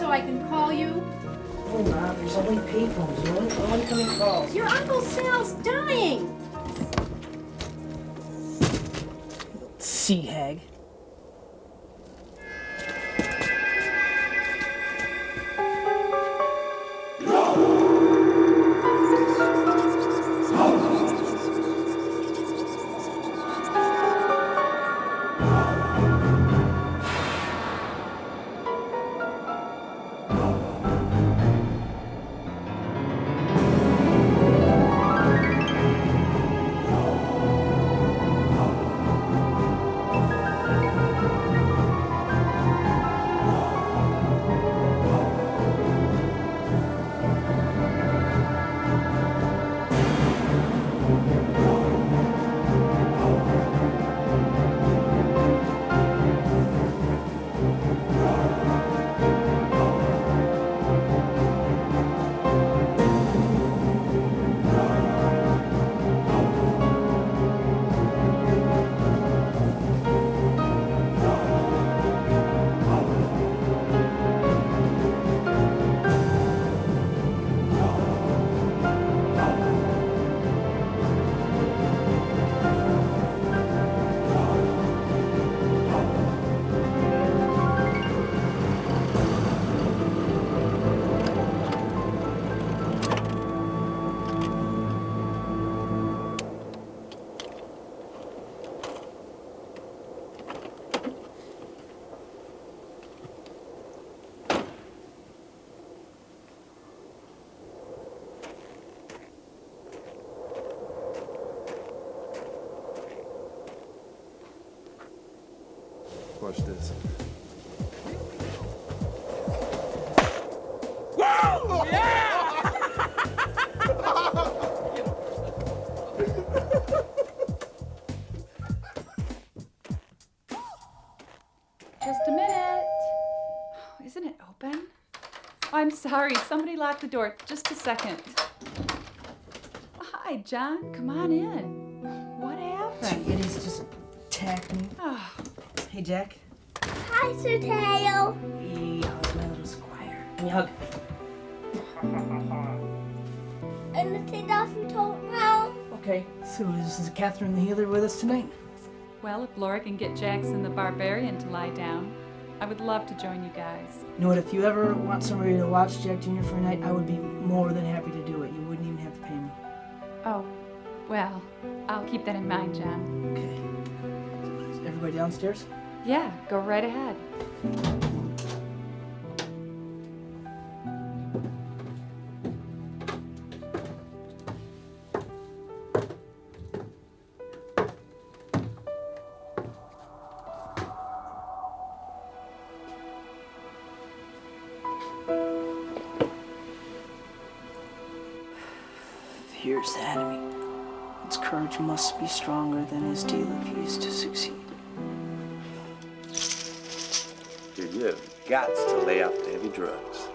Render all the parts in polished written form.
so I can call you? Oh, Ma, there's only payphones. No incoming calls. Your Uncle Sal's dying! Sea hag. Watch this. Whoa! Yeah! Just a minute. Isn't it open? I'm sorry, somebody locked the door. Just a second. Hi, John. Come on in. What happened? It is just tackling. Oh. Hey, Jack. Hi, Sir Kallio. Hey, how's my little squire? Give me a hug. Anything else you told now? Okay, so is Catherine the Healer with us tonight? Well, if Laura can get Jackson the Barbarian to lie down, I would love to join you guys. You know what, if you ever want somebody to watch Jack Jr. for a night, I would be more than happy to do it. You wouldn't even have to pay me. Oh, well, I'll keep that in mind, John. Okay. Is everybody downstairs? Yeah, go right ahead. Fierce enemy. Its courage must be stronger than his steel if he is to succeed. Dude, you have got to lay off the heavy drugs.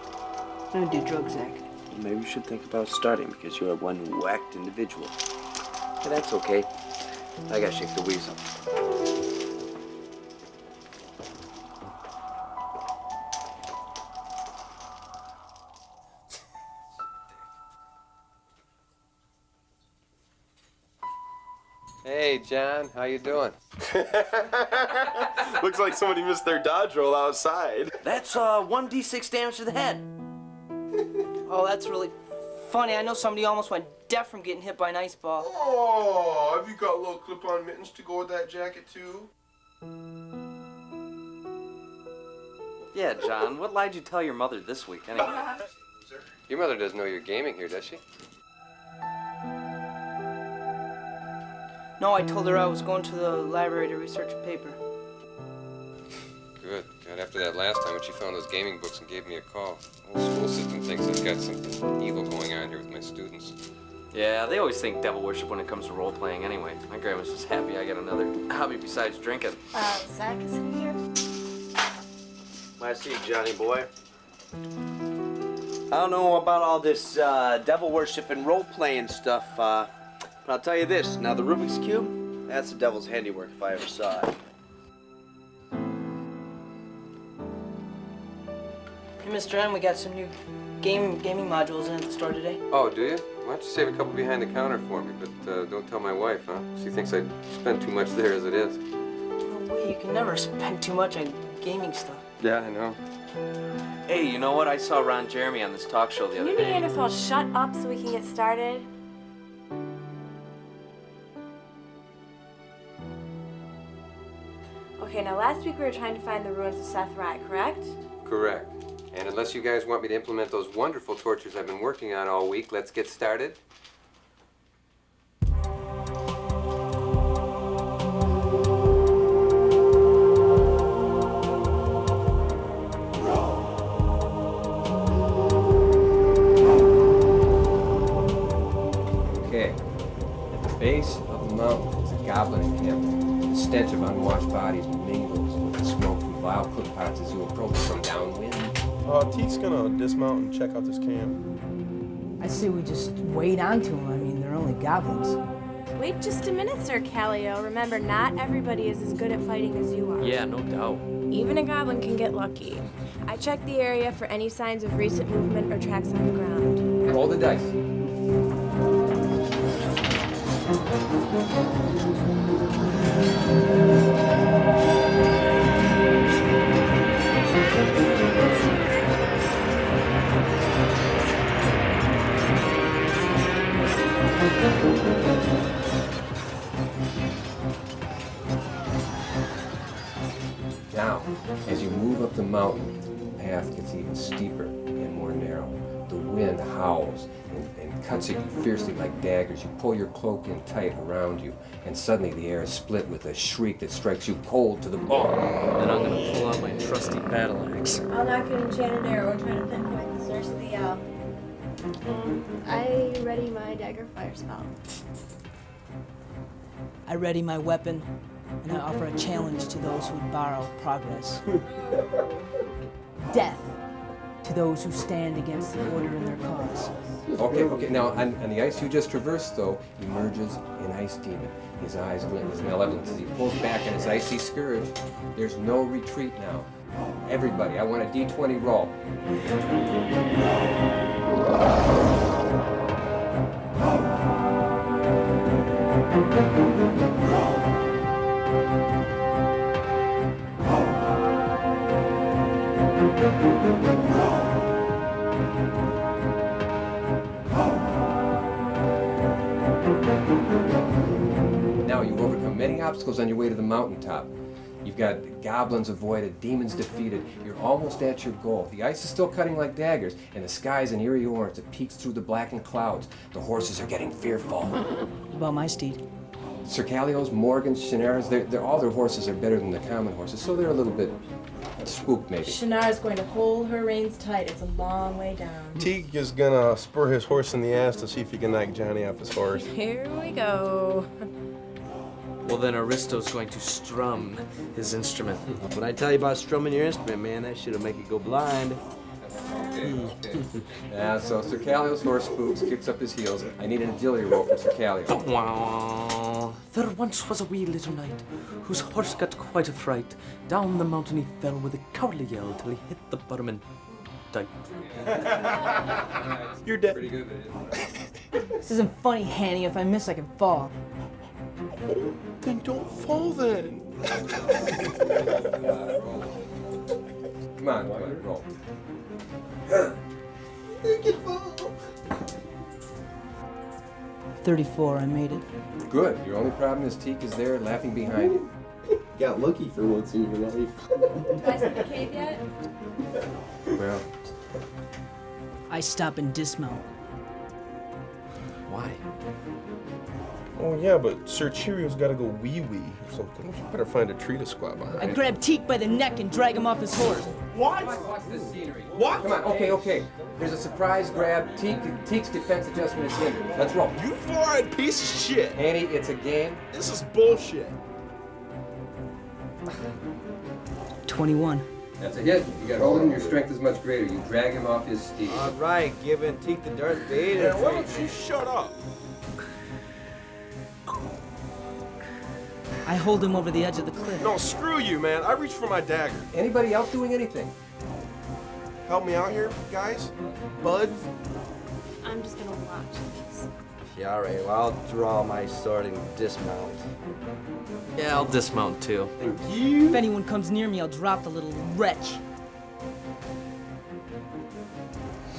I don't do drugs, Zach. Maybe you should think about starting because you're one whacked individual. But that's okay. I gotta shake the weasel. Hey, John, how you doing? Looks like somebody missed their dodge roll outside. That's 1d6 damage to the head. Oh, that's really funny. I know somebody almost went deaf from getting hit by an ice ball. Oh, have you got little clip-on mittens to go with that jacket too? Yeah, John, what lied you tell your mother this week anyway? Your mother doesn't know you're gaming here, does she? No, I told her I was going to the library to research a paper. Good. God, after that last time when she found those gaming books and gave me a call. The whole school system thinks I've got something evil going on here with my students. Yeah, they always think devil worship when it comes to role-playing anyway. My grandma's just happy I got another hobby besides drinking. Zach is in here. I see, Johnny boy. I don't know about all this devil worship and role-playing stuff, but I'll tell you this. Now, the Rubik's Cube, that's the devil's handiwork if I ever saw it. You Mr. M, we got some new gaming modules in at the store today. Oh, do you? Why don't you save a couple behind the counter for me, but don't tell my wife, huh? She thinks I spend too much there as it is. No way, you can never spend too much on gaming stuff. Yeah, I know. Hey, you know what? I saw Ron Jeremy on this talk show the other day. Neanderthal, shut up so we can get started. Okay, now last week we were trying to find the ruins of Seth Rye, correct? Correct. And unless you guys want me to implement those wonderful tortures I've been working on all week, let's get started. Okay. At the base of the mountain is a goblin encampment. The stench of unwashed bodies mingles with the smoke from vile cookpots as you approach from downwind. Teek's gonna dismount and check out this camp. I say we just wade onto them. I mean, they're only goblins. Wait just a minute, Sir Kallio. Remember, not everybody is as good at fighting as you are. Yeah, no doubt. Even a goblin can get lucky. I checked the area for any signs of recent movement or tracks on the ground. Roll the dice. Now, as you move up the mountain, the path gets even steeper and more narrow. The wind howls and cuts at you fiercely like daggers. You pull your cloak in tight around you, and suddenly the air is split with a shriek that strikes you cold to the bone. Then I'm gonna pull out my trusty battle axe. I'll knock an enchanted arrow trying to pinpoint the source of the yell. I ready my dagger fire spell. I ready my weapon, and I offer a challenge to those who would borrow progress. Death to those who stand against the order in their cause. Okay. Now, on the ice you just traversed, though, emerges an ice demon. His eyes glint with malevolence as he pulls back on his icy scourge. There's no retreat now. Everybody, I want a D20 roll. Now you've overcome many obstacles on your way to the mountaintop. You've got goblins avoided, demons defeated. You're almost at your goal. The ice is still cutting like daggers, and the sky's an eerie orange that peeks through the blackened clouds. The horses are getting fearful. What about my steed? Sir Kallio's, Morgan's, Shannara's, all their horses are better than the common horses, so they're a little bit spooked, maybe. Shannara's going to hold her reins tight. It's a long way down. Teek is gonna spur his horse in the ass to see if he can knock Johnny off his horse. Here we go. Well, then Aristo's going to strum his instrument. What I tell you about strumming your instrument, man, that shit'll make you go blind. Yeah, so Sir Kallio's horse spooks, kicks up his heels. I need an agility roll from Sir Kallio. Wow. There once was a wee little knight whose horse got quite a fright. Down the mountain he fell with a cowardly yell till he hit the bottom and died. You're dead. Pretty good, This isn't funny, Hanny. If I miss, I can fall. Then don't fall then. Come on, roll. 34, I made it. Good. Your only problem is Teek is there laughing behind you. Got lucky for once in your life. Do I see the cave yet? Well, I stop and dismount. Why? Oh yeah, but Sir Cheerio's gotta go wee-wee or something. You better find a tree to squat behind. I grab Teek by the neck and drag him off his horse. watch this scenery. What? Come on, okay. There's a surprise grab. Teek's defense adjustment is hindered. Let's roll. You four-eyed piece of shit. Annie, it's a game. This is bullshit. 21. That's a hit. You got Holden, your strength is much greater. You drag him off his steed. All right, giving Teek the Darth Vader Man, why treatment. don't you shut up? I hold him over the edge of the cliff. No, screw you, man. I reached for my dagger. Anybody else doing anything? help me out here, guys? Bud? I'm just gonna watch this. Yeah, all right. Well, I'll draw my sword and dismount. Yeah, I'll dismount too. Thank you. If anyone comes near me, I'll drop the little wretch.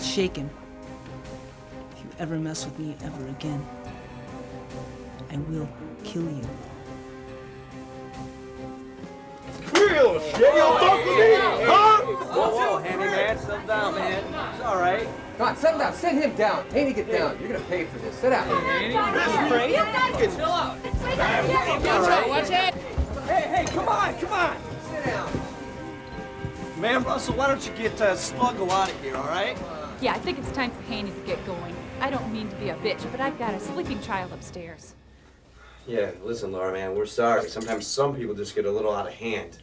Shake him. If you ever mess with me ever again, I will kill you. Real shit, y'all fuck with me, huh? Whoa, handyman, settle down, man. It's all right. Come on, sit down. Sit him down. Haney, get down. You're gonna pay for this. Sit down. Chill out. Watch it. Hey, come on. Sit down. Man, Russell, why don't you get Sluggo out of here, all right? Yeah, I think it's time for Haney to get going. I don't mean to be a bitch, but I've got a sleeping child upstairs. Yeah, listen, Laura, man, we're sorry. Sometimes some people just get a little out of hand.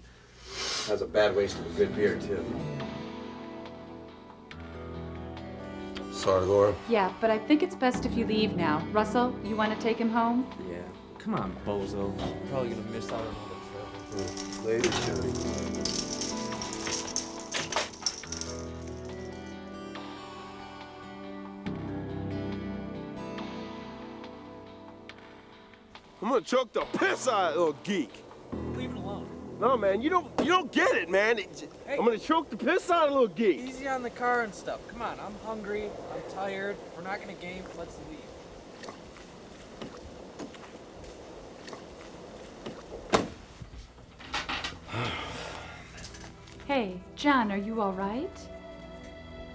That's a bad waste of a good beer, too. Sorry, Laura. Yeah, but I think it's best if you leave now. Russell, you want to take him home? Yeah. Come on, bozo. Probably gonna miss out on all the trouble. Later, Johnny. I'm gonna choke the piss out of that little geek. Leave it alone. No, man, you don't get it, man. I'm gonna choke the piss out of the little geek. Easy on the car and stuff. Come on, I'm hungry. I'm tired. If we're not gonna game, let's leave. Hey, John, are you all right?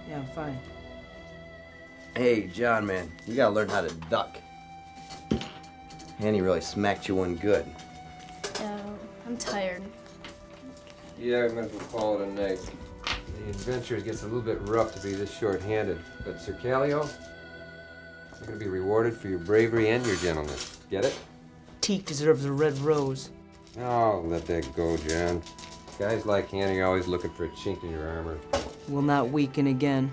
Yeah, I'm fine. Hey, John, man, you gotta learn how to duck. Hanny really smacked you one good. I'm tired. Yeah, I might as well call it a night. The adventure gets a little bit rough to be this short-handed, but Sir Kallio, you're gonna be rewarded for your bravery and your gentleness. Get it? Teak deserves a red rose. Oh, let that go, John. Guys like Hanny are always looking for a chink in your armor. Will not weaken again.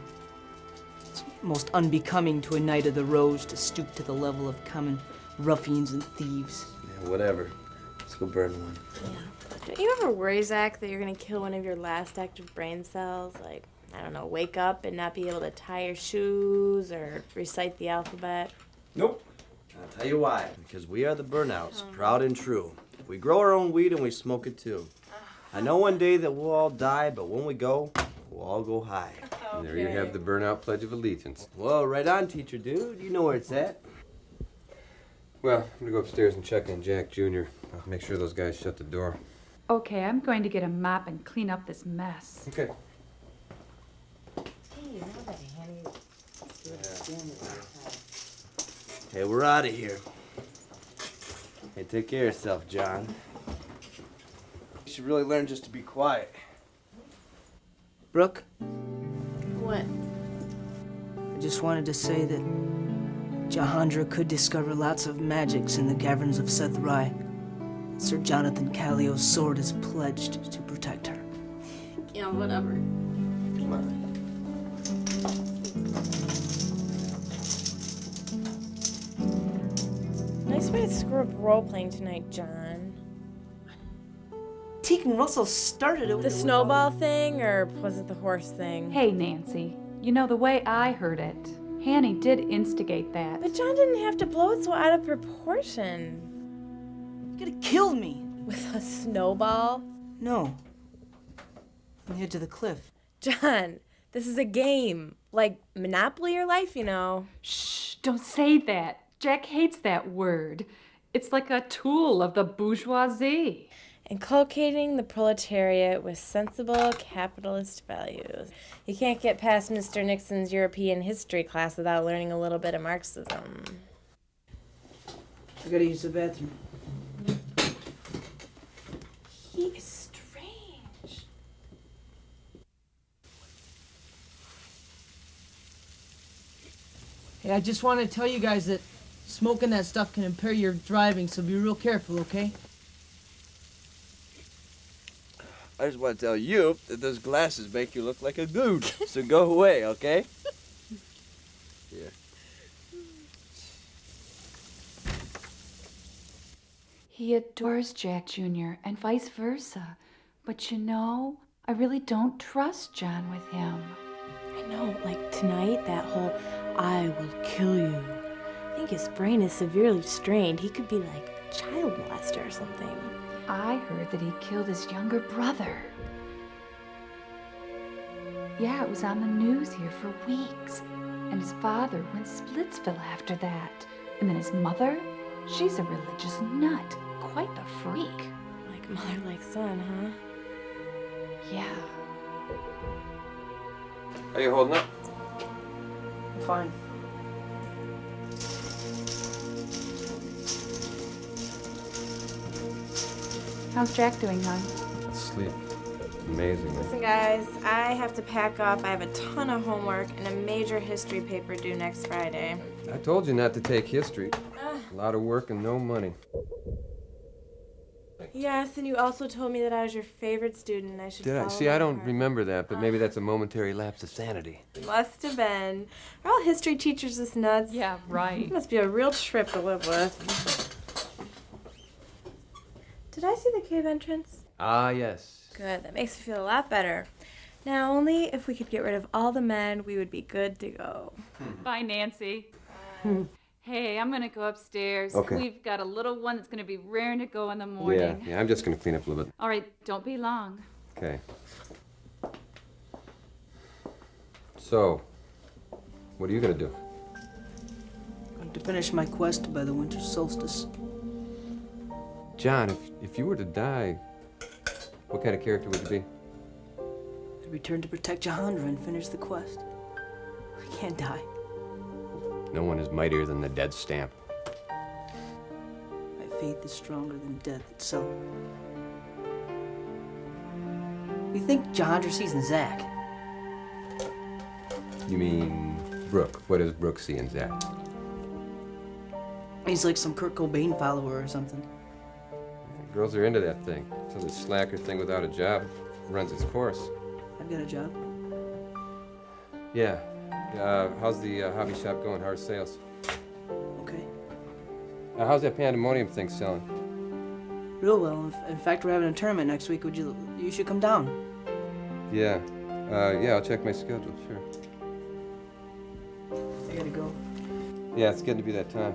It's most unbecoming to a knight of the rose to stoop to the level of common ruffians and thieves. Yeah, whatever. Let's go burn one. Don't you ever worry, Zach, that you're gonna kill one of your last active brain cells? Like, I don't know, wake up and not be able to tie your shoes or recite the alphabet? Nope. I'll tell you why. Because we are the burnouts, proud and true. We grow our own weed and we smoke it too. I know one day that we'll all die, but when we go, we'll all go high. And there you have the Burnout Pledge of Allegiance. Well, right on, teacher dude. You know where it's at. Well, I'm gonna go upstairs and check on Jack Jr. I'll make sure those guys shut the door. Okay, I'm going to get a mop and clean up this mess. Okay. Hey, we're out of here. Hey, take care of yourself, John. You should really learn just to be quiet. Brooke, What? I just wanted to say that Jahandra could discover lots of magics in the caverns of Seth Rai. Sir Jonathan Kallio's sword is pledged to protect her. Yeah, whatever. Come on. Nice way to screw up role-playing tonight, John. Teak and Russell started it with The snowball thing, or was it the horse thing? Hey, Nancy, you know, the way I heard it, Hanny did instigate that. But John didn't have to blow it so out of proportion. You could have killed me. With a snowball? No. On the edge of the cliff. John, this is a game. Like Monopoly or life, you know. Shh, don't say that. Jack hates that word. It's like a tool of the bourgeoisie. Inculcating the proletariat with sensible capitalist values. You can't get past Mr. Nixon's European history class without learning a little bit of Marxism. I gotta use the bathroom. He is strange. Hey, I just want to tell you guys that smoking that stuff can impair your driving, so be real careful, okay? I just want to tell you that those glasses make you look like a dude. So go away, okay? Here. He adores Jack Jr. and vice versa. But you know, I really don't trust John with him. I know, like tonight, that whole I will kill you. I think his brain is severely strained. He could be like a child molester or something. I heard that he killed his younger brother. Yeah, it was on the news here for weeks. And his father went Splitsville after that. And then his mother, she's a religious nut. Quite the freak. Like mother, like son, huh? Yeah. How you holding up? Fine. How's Jack doing, hon? Sleep. Amazing. Listen, guys, I have to pack up. I have a ton of homework and a major history paper due next Friday. I told you not to take history. A lot of work and no money. Yes, and you also told me that I was your favorite student and I should Did I? follow See, my I don't heart. remember that, but maybe that's a momentary lapse of sanity. Must have been. Are all history teachers this nuts? Yeah, right. It must be a real trip to live with. Did I see the cave entrance? Ah, yes. Good, that makes me feel a lot better. Now, only if we could get rid of all the men, we would be good to go. Bye, Nancy. Hey, I'm gonna go upstairs. Okay. We've got a little one that's gonna be raring to go in the morning. Yeah, I'm just gonna clean up a little bit. All right, don't be long. Okay. So, what are you gonna do? I'm to finish my quest by the winter solstice. John, if you were to die, what kind of character would you be? I'd return to protect Jahandra and finish the quest. I can't die. No one is mightier than the dead stamp. My faith is stronger than death itself. You think Jahandra sees in Zach? You mean Brooke? What does Brooke see in Zach? He's like some Kurt Cobain follower or something. Girls are into that thing. Until this slacker thing without a job runs its course. I've got a job. Yeah. How's the hobby shop going? How's sales? Okay. How's that pandemonium thing selling? Real well. In fact, we're having a tournament next week. You should come down. Yeah. Yeah, I'll check my schedule, sure. I gotta go. Yeah, it's getting to be that time.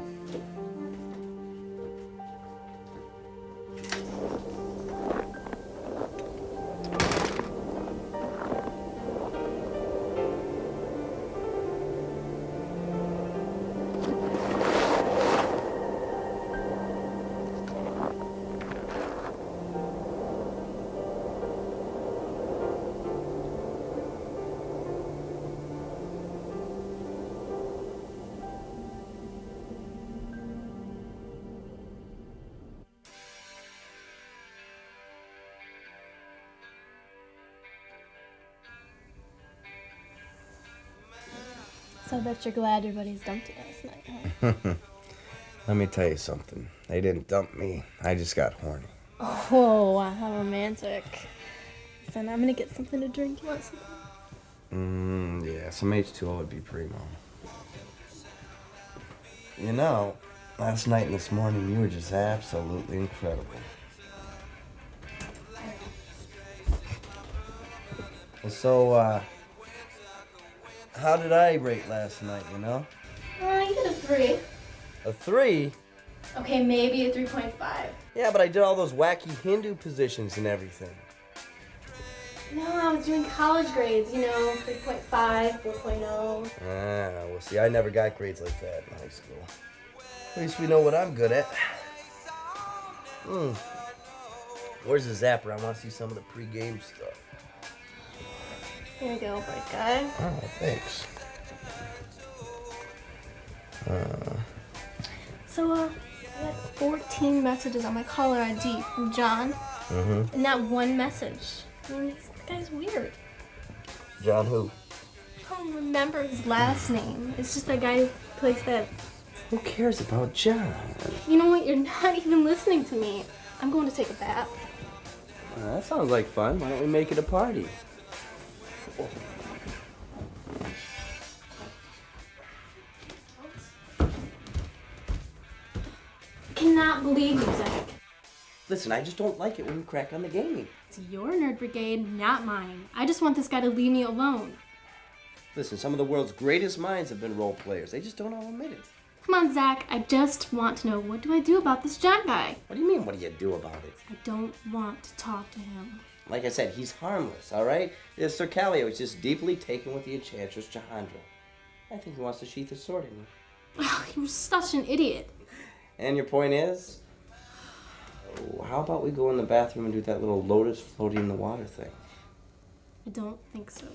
So I bet you're glad your buddies dumped you last night, huh? Let me tell you something. They didn't dump me. I just got horny. Oh, how romantic. Son, I'm gonna get something to drink. You want something? Yeah, some H2O would be primo. You know, last night and this morning, you were just absolutely incredible. So, how did I rate last night, you know? You did a 3. A 3? Okay, maybe a 3.5. Yeah, but I did all those wacky Hindu positions and everything. No, I was doing college grades, 3.5, 4.0. Well, see, I never got grades like that in high school. At least we know what I'm good at. Where's the zapper? I want to see some of the pre-game stuff. Here you go, bright guy. Oh, thanks. So, I got 14 messages on my caller ID from John. And that one message. This guy's weird. John who? I don't remember his last name. It's just that guy who plays that. Who cares about John? You know what? You're not even listening to me. I'm going to take a bath. That sounds like fun. Why don't we make it a party? Cannot believe you, Zach. Listen, I just don't like it when you crack on the game. It's your nerd brigade, not mine. I just want this guy to leave me alone. Listen, some of the world's greatest minds have been role players. They just don't all admit it. Come on, Zach. I just want to know, what do I do about this John guy? What do you mean, what do you do about it? I don't want to talk to him. Like I said, he's harmless, all right? Sir Kallio is just deeply taken with the enchantress Jahandra. I think he wants to sheath his sword in you. Oh, you're such an idiot. And your point is? Oh, how about we go in the bathroom and do that little lotus floating in the water thing? I don't think so.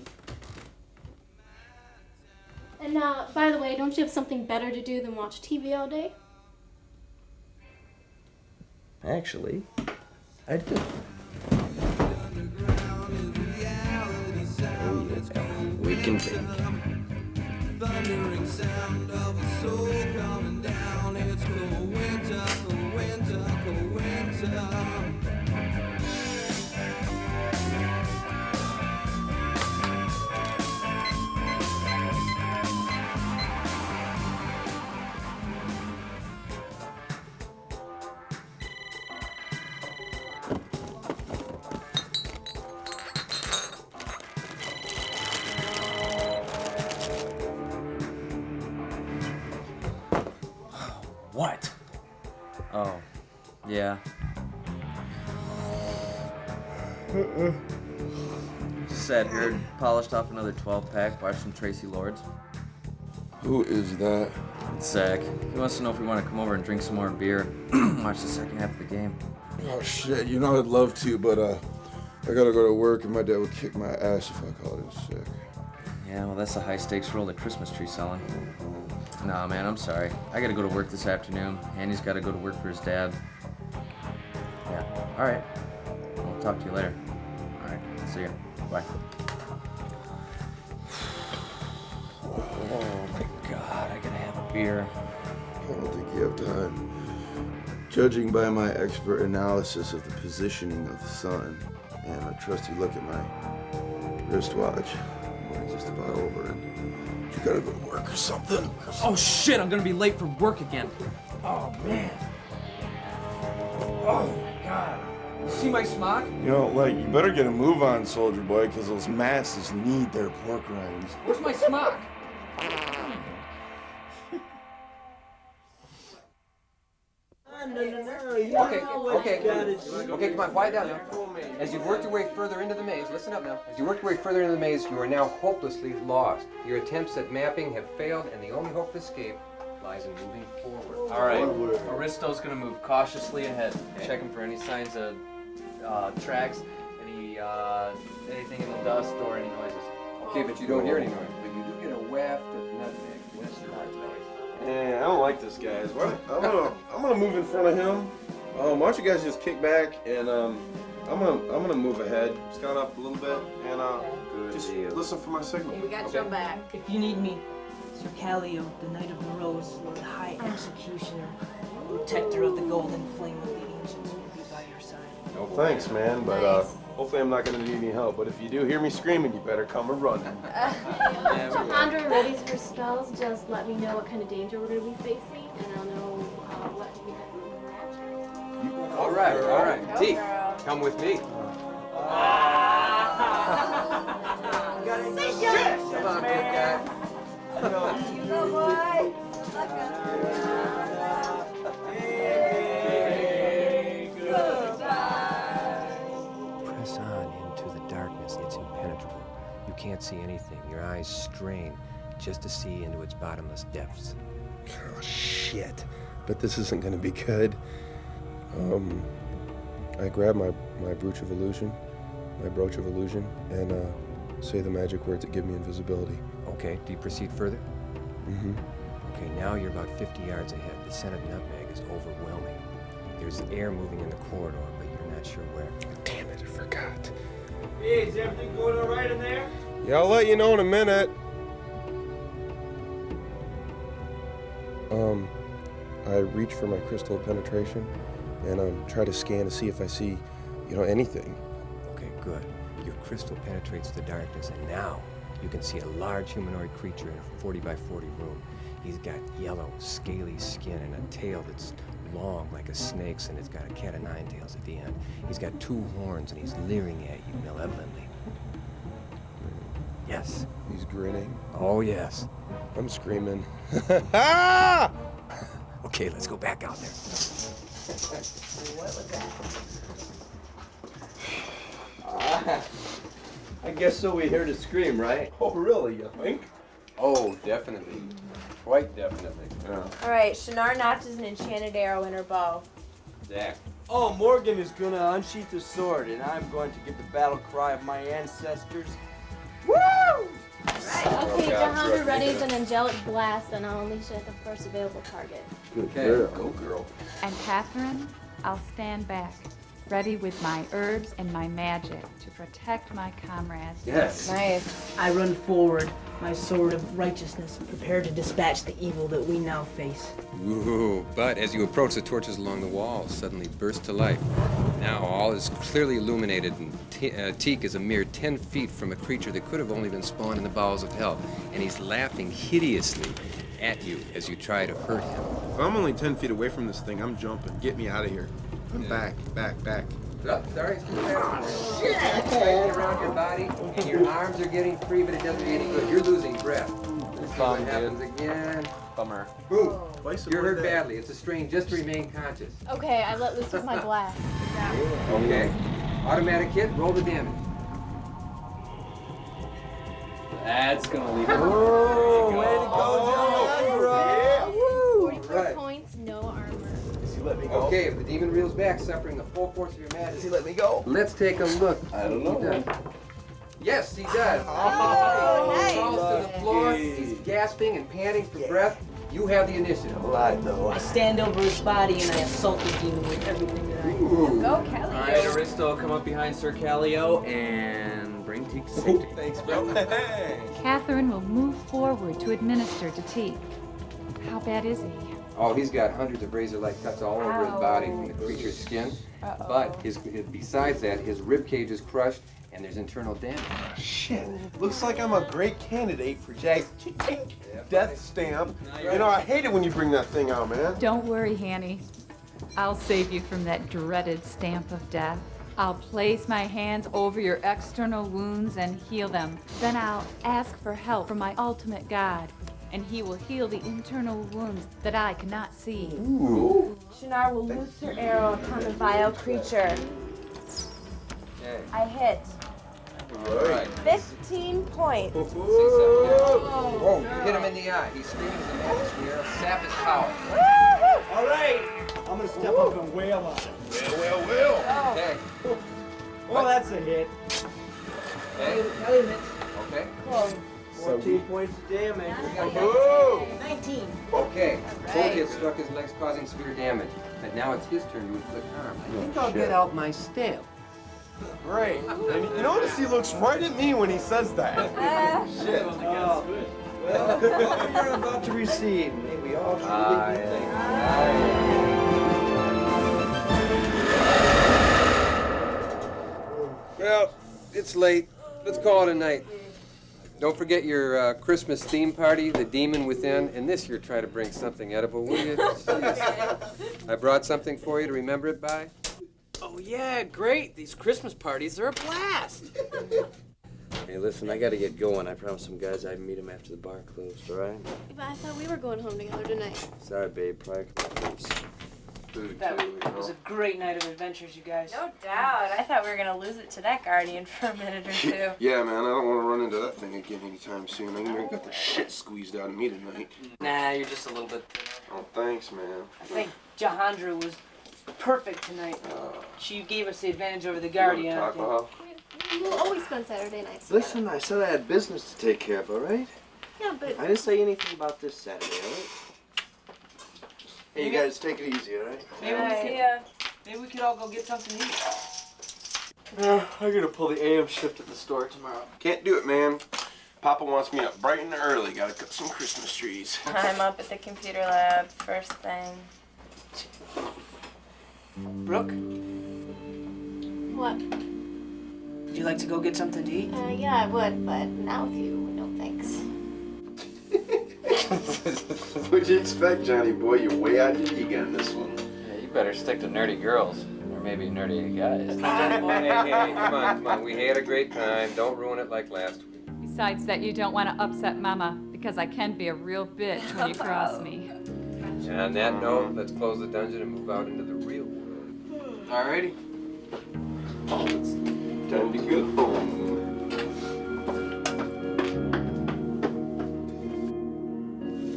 And by the way, don't you have something better to do than watch TV all day? Actually, I do. Oh, yeah. We can bake. Thundering sound of a soul coming down. It's cold winter, cold winter, cold winter. What? Oh, yeah. Just sat here, polished off another 12-pack, watched some Tracy Lords. Who is that? It's Zach. He wants to know if we want to come over and drink some more beer, watch the second half of the game. Oh shit, you know I'd love to, but I gotta go to work and my dad would kick my ass if I called in sick. Yeah, well, that's a high-stakes role the Christmas tree selling. Nah, man, I'm sorry. I gotta go to work this afternoon. Andy's gotta go to work for his dad. Yeah, all right. I'll talk to you later. All right, see ya. Bye. Oh my God, I gotta have a beer. I don't think you have time. Judging by my expert analysis of the positioning of the sun and a trusty look at my wristwatch, morning's just about over and you gotta go to work or something. Oh shit, I'm gonna be late for work again. Oh man. Oh my God. You see my smock? You know, like, you better get a move on, soldier boy, because those masses need their pork rinds. Where's my smock? Okay, come on, quiet down now. As you've worked your way further into the maze, listen up now. As you work your way further into the maze, you are now hopelessly lost. Your attempts at mapping have failed, and the only hope of escape lies in moving forward. All right, Aristo's gonna move cautiously ahead, checking for any signs of tracks, anything in the dust or any noises. Okay, but you don't hear any noise, but you do get a waft of nutmeg. What's your noise? Yeah, I don't like this, guys. I'm gonna move in front of him. Why don't you guys just kick back and I'm gonna move ahead, scout up a little bit, and just listen for my signal. We got your back. If you need me, Sir Kallio, the Knight of the Rose, Lord High Executioner, protector of the golden flame of the ancients, will be by your side. No thanks, man, but hopefully I'm not gonna need any help. But if you do hear me screaming, you better come a running. Jahandra readies for spells. Just let me know what kind of danger we're going to be facing, and I'll know what to do. All right. T, come with me. Come on, big guy. Press on into the darkness. It's impenetrable. You can't see anything. Your eyes strain just to see into its bottomless depths. Oh, shit. But this isn't gonna be good. I grab my brooch of illusion, and say the magic words that give me invisibility. Okay, do you proceed further? Mm-hmm. Okay, now you're about 50 yards ahead. The scent of nutmeg is overwhelming. There's air moving in the corridor, but you're not sure where. Damn it, I forgot. Hey, is everything going all right in there? Yeah, I'll let you know in a minute. I reach for my crystal of penetration and try to scan to see if I see, anything. Okay, good. Your crystal penetrates the darkness, and now you can see a large humanoid creature in a 40 by 40 room. He's got yellow, scaly skin and a tail that's long like a snake's, and it's got a cat of nine tails at the end. He's got two horns, and he's leering at you malevolently. Yes. He's grinning. Oh, yes. I'm screaming. Okay, let's go back out there. What was that? I guess so. We heard a scream, right? Oh, really, you think? Oh, definitely. Quite definitely. All right, Shinar notches an enchanted arrow in her bow. Zach. Oh, Morgan is gonna unsheath his sword, and I'm going to give the battle cry of my ancestors. Woo! Okay, Jahandra readies an angelic blast, and I'll unleash it at the first available target. Good Okay, girl. go girl. And Catherine, I'll stand back, ready with my herbs and my magic to protect my comrades. Yes. Nice. I run forward, my sword of righteousness, prepared to dispatch the evil that we now face. Ooh, but as you approach, the torches along the wall suddenly burst to life. Now all is clearly illuminated, and Teak is a mere 10 feet from a creature that could have only been spawned in the bowels of hell, and he's laughing hideously at you as you try to hurt him. If I'm only 10 feet away from this thing, I'm jumping. Get me out of here. I'm back. Sorry, it's tight around your body, and your arms are getting free, but it doesn't do any good. You're losing breath. This is what happens again. Bummer. Boom. Twice You're hurt more dead. badly. It's a strain just to remain conscious. Okay, I let loose with my blast. Okay. Automatic hit, roll the damage. That's gonna leave it. Oh, way to go, Jahandra! 44 points, no armor. Does he let me go? Okay, if the demon reels back, suffering the full force of your Does magic. he let me go? Let's take a look. I don't He know. does. Yes, he does. Oh, He nice. falls to the floor. He's gasping and panting for breath. You have the initiative. Alive, though. I stand over his body and I assault the demon with everything that I have. Go, Kelly. All right, Aristo, come up behind Sir Kallio and bring Teak to safety. Thanks, bro. Hey. Catherine will move forward to administer to Teak. How bad is he? Oh, he's got hundreds of razor-like cuts all over his body from the creature's skin. But besides that, his rib cage is crushed and there's internal damage. Shit. Looks like I'm a great candidate for Jack's death stamp. You know, I hate it when you bring that thing out, man. Don't worry, Hanny. I'll save you from that dreaded stamp of death. I'll place my hands over your external wounds and heal them. Then I'll ask for help from my ultimate god, and he will heal the internal wounds that I cannot see. Shinar will loose her arrow upon the vile creature. Okay. I hit. All right. 15 points. Whoa, you hit him in the eye. He's screaming as the magic arrow sap his power. All right, I'm gonna step up and wail on him. Well. Okay. Well, that's a hit. Okay. Okay. 14 points of damage. 19. Okay. Both hits struck his legs, causing severe damage. But now it's his turn to inflict harm. I think I'll get out my stamp. Great. And you notice he looks right at me when he says that. Shit. Well, what you're about to receive, may we all truly be thankful. Well, it's late. Let's call it a night. Don't forget your Christmas theme party, the demon within, and this year try to bring something edible, will you? Jeez. I brought something for you to remember it by. Oh yeah, great. These Christmas parties are a blast. Hey, listen, I gotta get going. I promised some guys I'd meet them after the bar closed, all right? But I thought we were going home together tonight. Sorry, babe. Prior commitments. That was a great night of adventures, you guys. No doubt. I thought we were gonna lose it to that guardian for a minute or two. Yeah, man, I don't want to run into that thing again anytime soon. I even got the shit squeezed out of me tonight. Nah, you're just a little bit thinner. Oh, thanks, man. I think Jahandra was perfect tonight. She gave us the advantage over the guardian. I think. We'll always spend Saturday nights together. Listen, I said I had business to take care of, all right? Yeah, but I didn't say anything about this Saturday, all right? Hey, you guys, take it easy, all right? Maybe we could all go get something to eat. I'm gonna pull the AM shift at the store tomorrow. Can't do it, man. Papa wants me up bright and early. Gotta cut some Christmas trees. I'm up at the computer lab first thing. Brooke, what? would you like to go get something to eat? Yeah, I would, but not with you. No thanks. What'd you expect, Johnny boy? You're way out your league on this one. Yeah, you better stick to nerdy girls, or maybe nerdy guys. Hey, come on. We had a great time. Don't ruin it like last week. Besides that, you don't want to upset Mama, because I can be a real bitch when you cross me. And on that note, let's close the dungeon and move out into the real world. Alrighty. It's time to go home.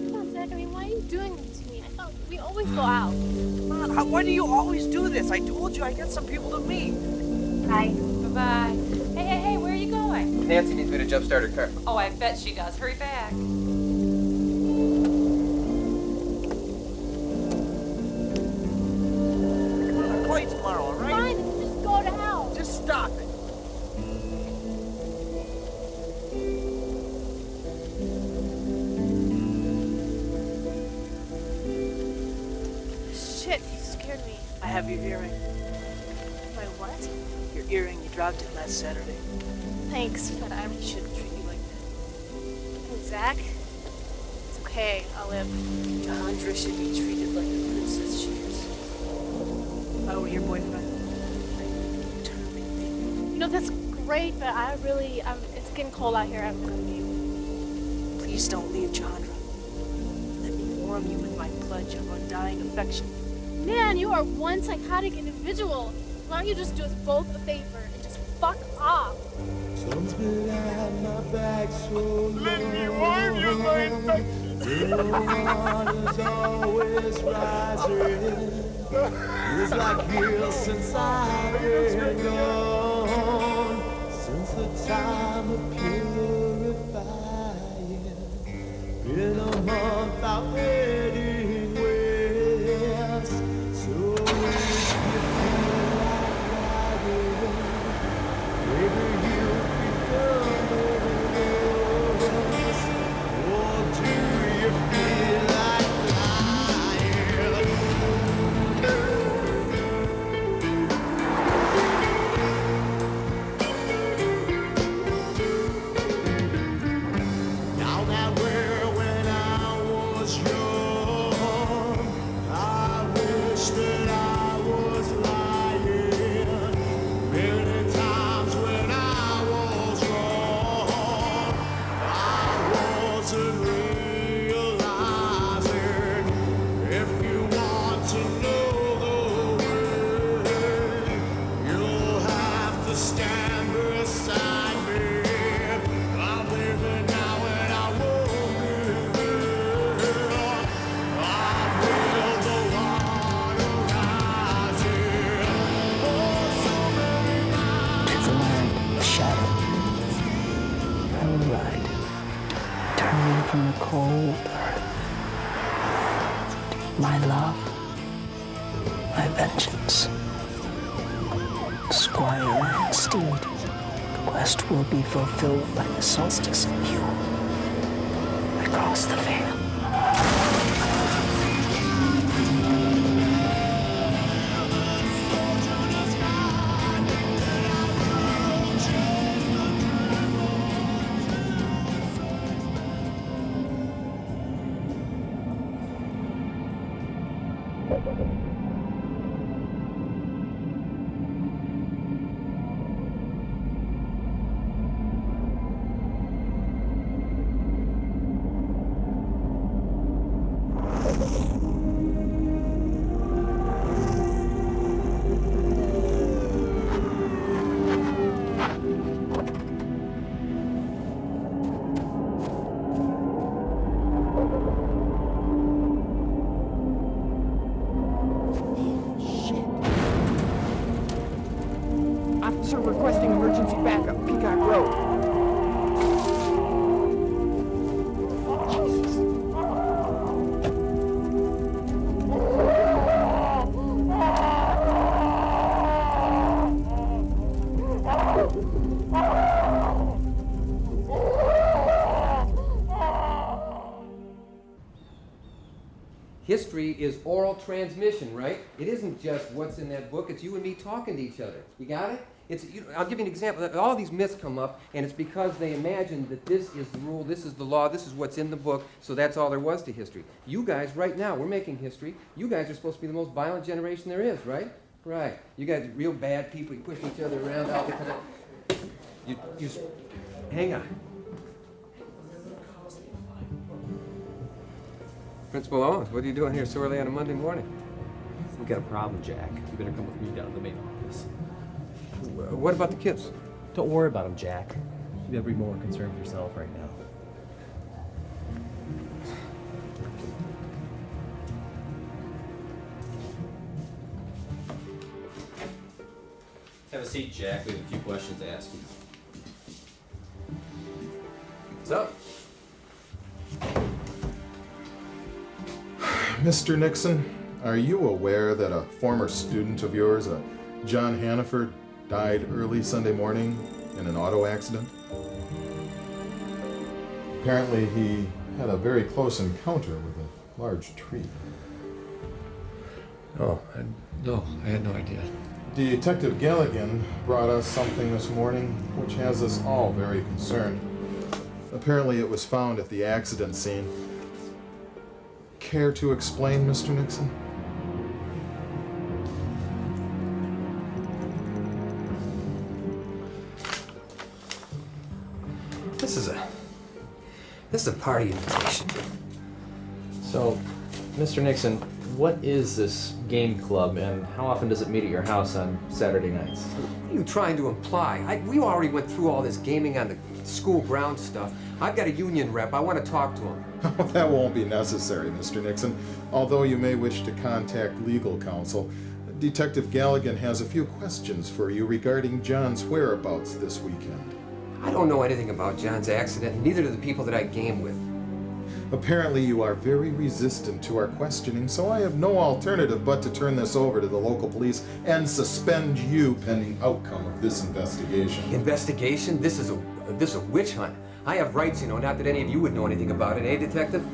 Come on, Zach. I mean, why are you doing this to me? I thought we always go out. Man, why do you always do this? I told you I got some people to meet. Bye. Bye-bye. Hey, where are you going? Nancy needs me to jumpstart her car. Oh, I bet she does. Hurry back. I'll call you tomorrow, all right? Fine, just go to hell. Just stop it. Shit, you scared me. I have your earring. My what? Your earring, you dropped it last Saturday. Thanks, but I You shouldn't treat me like that. Oh, Zach? It's okay, I'll live. Jahandra should be treated like the princess she is. If I were your boyfriend, I'd terminate me. You know, that's great, but I really, it's getting cold out here. I'm gonna leave. Please don't leave, Jahandra. Let me warm you with my pledge of undying affection. Man, you are one psychotic individual. Why don't you just do us both a favor and just fuck off? Sun's been at my back so long. Let me warm you, my infection. The water's always rising. It's like years since I've been gone. Since the time of purifying. Been a month out heading west. So if you feel like riding, maybe you can come with us. Or do you feel like flying? Now that we're when I was young, I wish that I was lying. Many times when I was wrong, I wasn't realizing. If you want to know the way, you'll have to stand beside me. I'm living now and I won't give up. I will go on rising. Oh, so many miles. To the land of shadow, I will ride, turning from the cold earth. My love, my vengeance. Squire and steed, the quest will be fulfilled by the solstice of Yule. I cross the veil. Officer requesting emergency backup, Peacock Road. History is oral transmission, right? It isn't just what's in that book, it's you and me talking to each other. You got it? I'll give you an example. All these myths come up, and it's because they imagine that this is the rule, this is the law, this is what's in the book, so that's all there was to history. You guys, right now, we're making history. You guys are supposed to be the most violent generation there is, right? Right. You guys are real bad people. You push each other around all the time. You hang on. Principal Owens, what are you doing here so early on a Monday morning? We got a problem, Jack. You better come with me down to the main office. What about the kids? Don't worry about them, Jack. You better be more concerned with yourself right now. Have a seat, Jack. We have a few questions to ask you. What's up? Mr. Nixon, are you aware that a former student of yours, John Hannaford, died early Sunday morning in an auto accident? Apparently, he had a very close encounter with a large tree. Oh, no, I had no idea. Detective Galligan brought us something this morning which has us all very concerned. Apparently, it was found at the accident scene. Care to explain, Mr. Nixon? This is a party invitation. So, Mr. Nixon, what is this game club and how often does it meet at your house on Saturday nights? What are you trying to imply? We already went through all this gaming on the school ground stuff. I've got a union rep. I want to talk to him. That won't be necessary, Mr. Nixon. Although you may wish to contact legal counsel, Detective Galligan has a few questions for you regarding John's whereabouts this weekend. I don't know anything about John's accident, and neither do the people that I game with. Apparently you are very resistant to our questioning, so I have no alternative but to turn this over to the local police and suspend you pending outcome of this investigation. Investigation? This is a witch hunt. I have rights, you know, not that any of you would know anything about it, eh, Detective?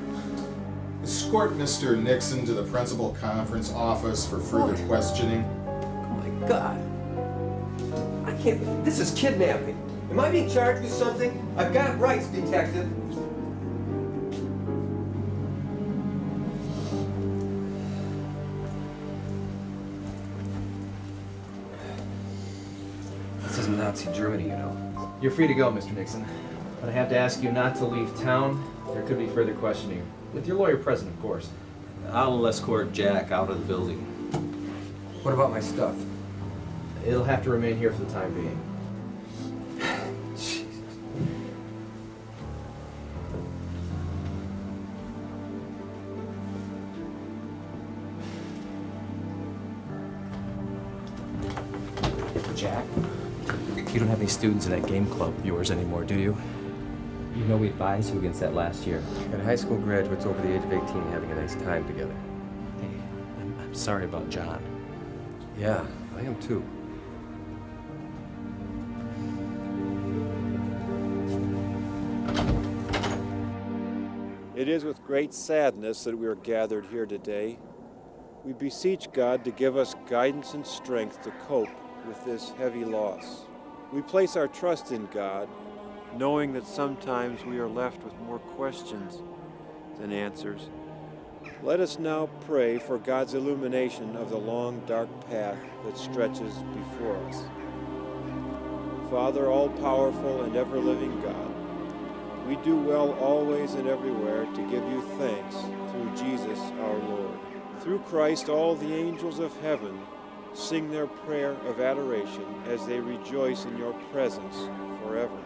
Escort Mr. Nixon to the principal conference office for further questioning. Oh my God. I can't, this is kidnapping. Am I being charged with something? I've got rights, Detective. This is Nazi Germany, you know. You're free to go, Mr. Nixon. But I have to ask you not to leave town. There could be further questioning. With your lawyer present, of course. I'll escort Jack out of the building. What about my stuff? It'll have to remain here for the time being. Jesus. Jack, you don't have any students in that game club of yours anymore, do you? You know we advised you against that last year. Got high school graduates over the age of 18 having a nice time together. Hey, I'm sorry about John. Yeah, I am too. It is with great sadness that we are gathered here today. We beseech God to give us guidance and strength to cope with this heavy loss. We place our trust in God, knowing that sometimes we are left with more questions than answers. Let us now pray for God's illumination of the long, dark path that stretches before us. Father, all-powerful and ever-living God, we do well always and everywhere to give you thanks through Jesus our Lord. Through Christ, all the angels of heaven sing their prayer of adoration as they rejoice in your presence forever.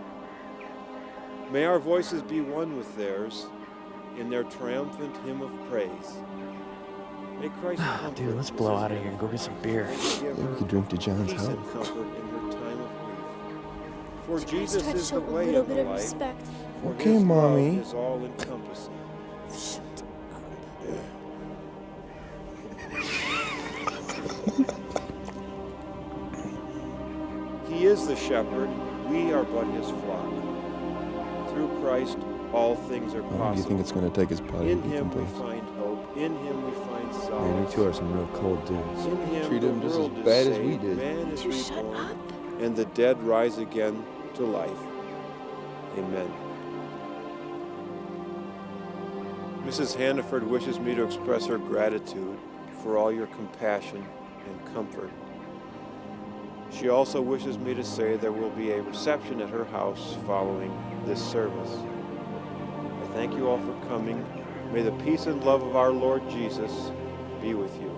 May our voices be one with theirs in their triumphant hymn of praise. May Christ comfort. Dude, let's blow out of here and go get some beer. Yeah, we could drink to John's peace and health. comfort in her time of grief. For Jesus try to is show the a way little and the bit of life. respect. For Okay, his Mommy. love is all encompassing. He is the shepherd, we are but his flock. Through Christ, all things are How long do you possible. think it's going to take his body In to him we complete? find hope, in him we find Man, solace. you two are some real cold dudes. In him Treat the him just as world is bad as we saved, did. man is Would you shut reborn, up? and the dead rise again to life. Amen. Mrs. Hannaford wishes me to express her gratitude for all your compassion and comfort. She also wishes me to say there will be a reception at her house following this service. I thank you all for coming May the peace and love of our Lord Jesus be with you.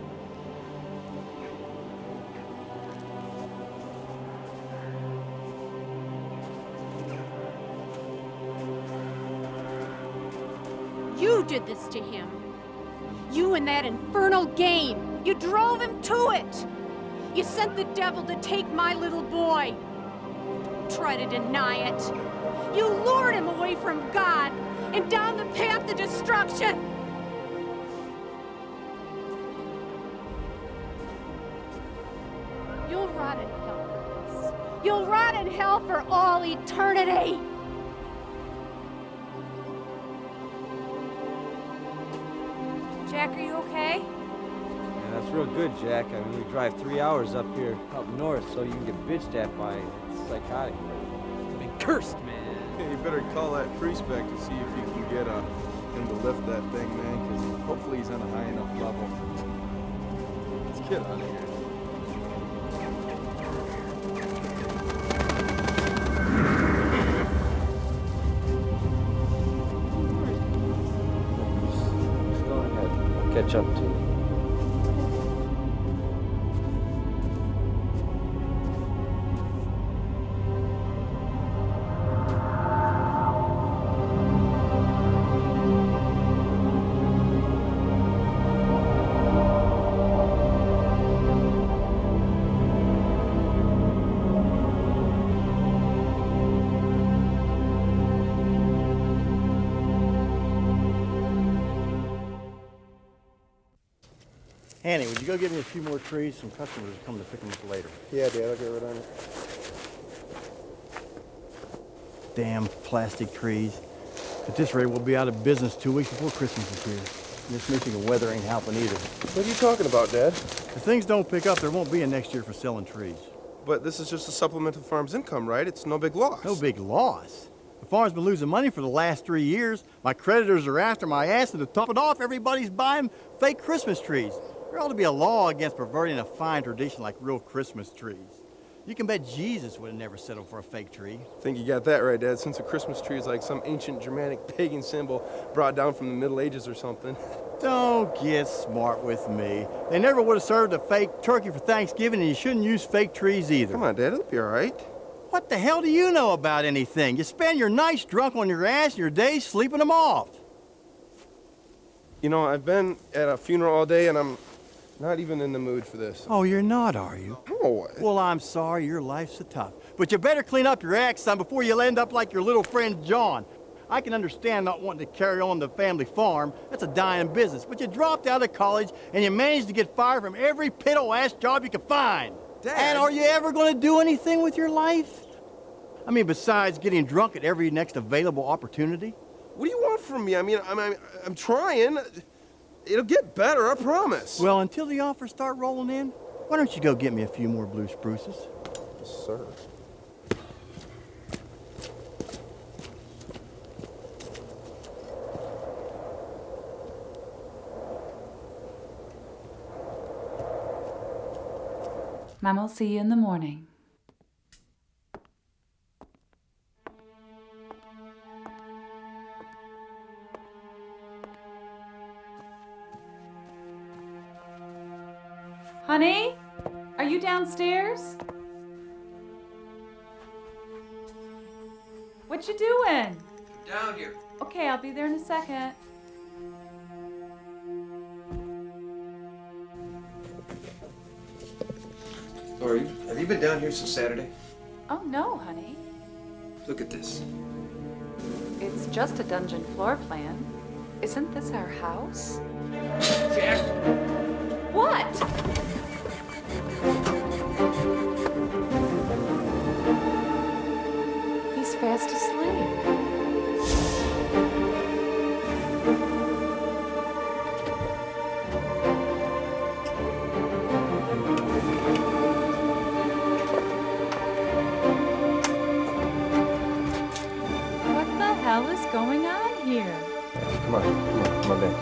You did this to him. You and that infernal game. You drove him to it. You sent the devil to take my little boy. Try to deny it. You lured him away from God and down the path to destruction. You'll rot in hell for this. You'll rot in hell for all eternity. Jack, are you okay? Yeah, that's real good, Jack. I mean, we drive 3 hours up here, up north, so you can get bitched at by it's psychotic. I mean, cursed, man. Yeah, you better call that priest back to see if you can get him to lift that thing, man, because hopefully he's on a high enough level. Let's get out of here. Catch up to you. Annie, would you go get me a few more trees? Some customers are coming to pick them up later. Yeah, Dad, I'll get right on it. Damn plastic trees. At this rate, we'll be out of business 2 weeks before Christmas is here. This Michigan weather ain't helping either. What are you talking about, Dad? If things don't pick up, there won't be a next year for selling trees. But this is just a supplement to the farm's income, right? It's no big loss. No big loss. The farm's been losing money for the last 3 years. My creditors are after my ass, and to top it off, everybody's buying fake Christmas trees. There ought to be a law against perverting a fine tradition like real Christmas trees. You can bet Jesus would have never settled for a fake tree. I think you got that right, Dad, since a Christmas tree is like some ancient Germanic pagan symbol brought down from the Middle Ages or something. Don't get smart with me. They never would have served a fake turkey for Thanksgiving, and you shouldn't use fake trees either. Come on, Dad, it'll be all right. What the hell do you know about anything? You spend your nights drunk on your ass and your days sleeping them off. You know, I've been at a funeral all day, and I'm not even in the mood for this. Oh, you're not, are you? No. Well, I'm sorry, your life's so tough. But you better clean up your act, son, before you'll end up like your little friend John. I can understand not wanting to carry on the family farm. That's a dying business. But you dropped out of college, and you managed to get fired from every piddle-ass job you could find. Dad. And are you ever going to do anything with your life? I mean, besides getting drunk at every next available opportunity? What do you want from me? I mean, I'm trying. It'll get better, I promise. Well, until the offers start rolling in, why don't you go get me a few more blue spruces? Yes, sir. Mom will see you in the morning. Honey, are you downstairs? What you doing? Down here. Okay, I'll be there in a second. So have you been down here since Saturday? Oh, no, honey. Look at this. It's just a dungeon floor plan. Isn't this our house? Jack! What? He's fast asleep. What the hell is going on here? Come on back.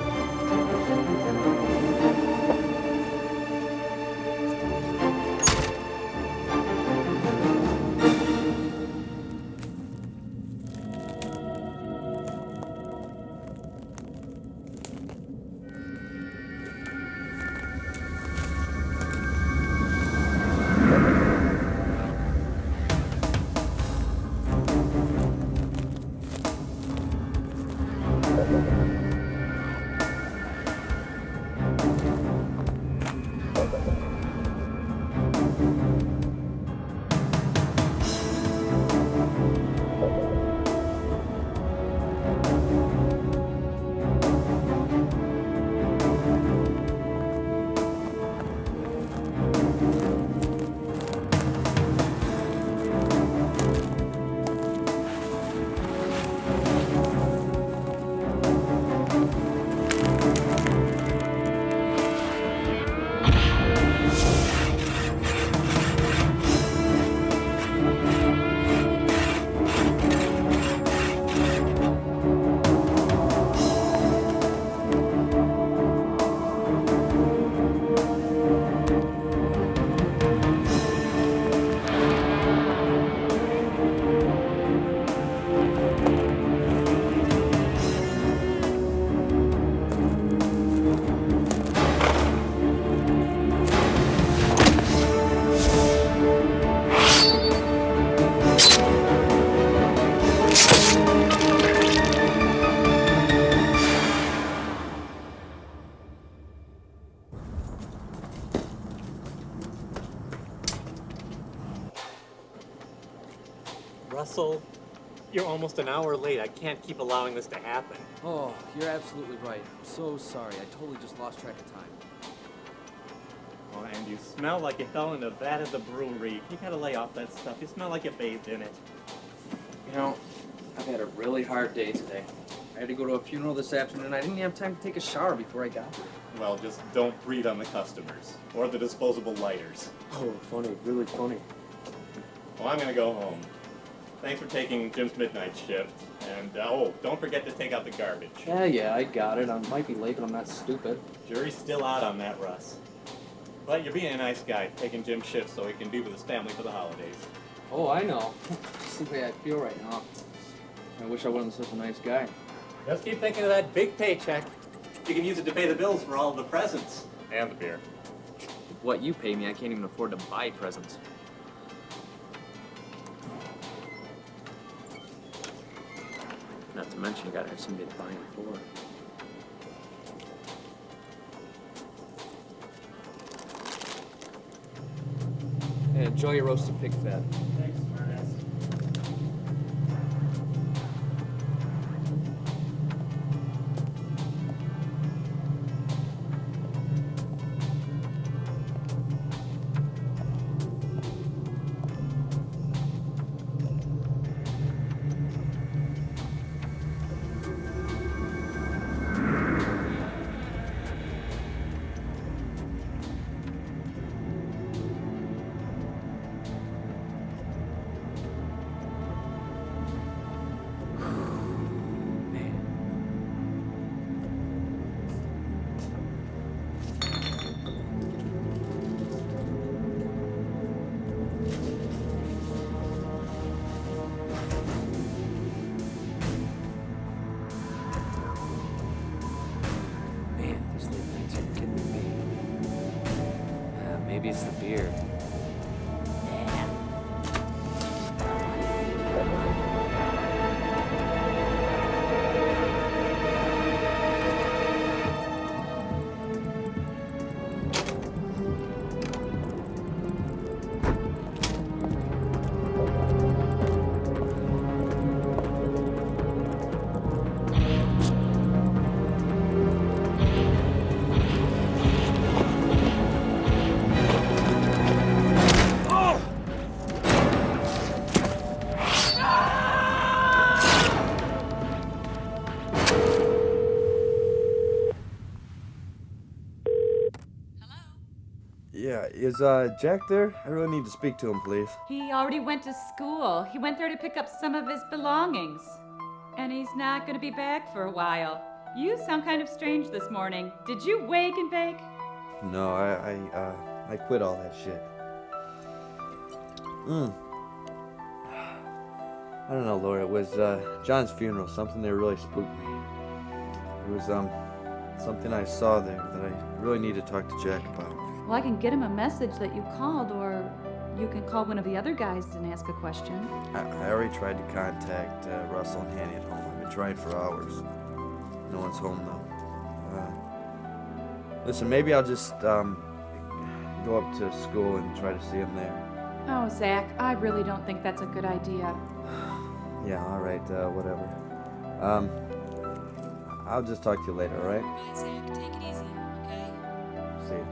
You're almost an hour late. I can't keep allowing this to happen. Oh, you're absolutely right. I'm so sorry. I totally just lost track of time. Oh, and you smell like you fell in the vat at the brewery. You gotta lay off that stuff. You smell like you bathed in it. You know, I've had a really hard day today. I had to go to a funeral this afternoon. I didn't have time to take a shower before I got here. Well, just don't breathe on the customers. Or the disposable lighters. Oh, funny, really funny. Well, I'm gonna go home. Thanks for taking Jim's midnight shift. And, oh, don't forget to take out the garbage. Yeah, I got it. I might be late, but I'm not stupid. Jury's still out on that, Russ. But you're being a nice guy, taking Jim's shift so he can be with his family for the holidays. Oh, I know. That's the way I feel right now. I wish I wasn't such a nice guy. Just keep thinking of that big paycheck. You can use it to pay the bills for all of the presents. And the beer. With what you pay me, I can't even afford to buy presents. Not to mention, you gotta have somebody to buy them for. Hey, enjoy your roasted pig fat. Thanks, smartass. Maybe it's the beer. Yeah, is Jack there? I really need to speak to him, please. He already went to school. He went there to pick up some of his belongings. And he's not going to be back for a while. You sound kind of strange this morning. Did you wake and bake? No, I quit all that shit. I don't know, Laura. It was John's funeral. Something there really spooked me. It was something I saw there that I really need to talk to Jack about. Well, I can get him a message that you called, or you can call one of the other guys and ask a question. I already tried to contact Russell and Hanny at home. I've been trying for hours. No one's home though. Listen, maybe I'll just go up to school and try to see him there. Oh, Zach, I really don't think that's a good idea. Yeah, all right, whatever. I'll just talk to you later, all right? Bye, Zach. Take it easy, okay? See you.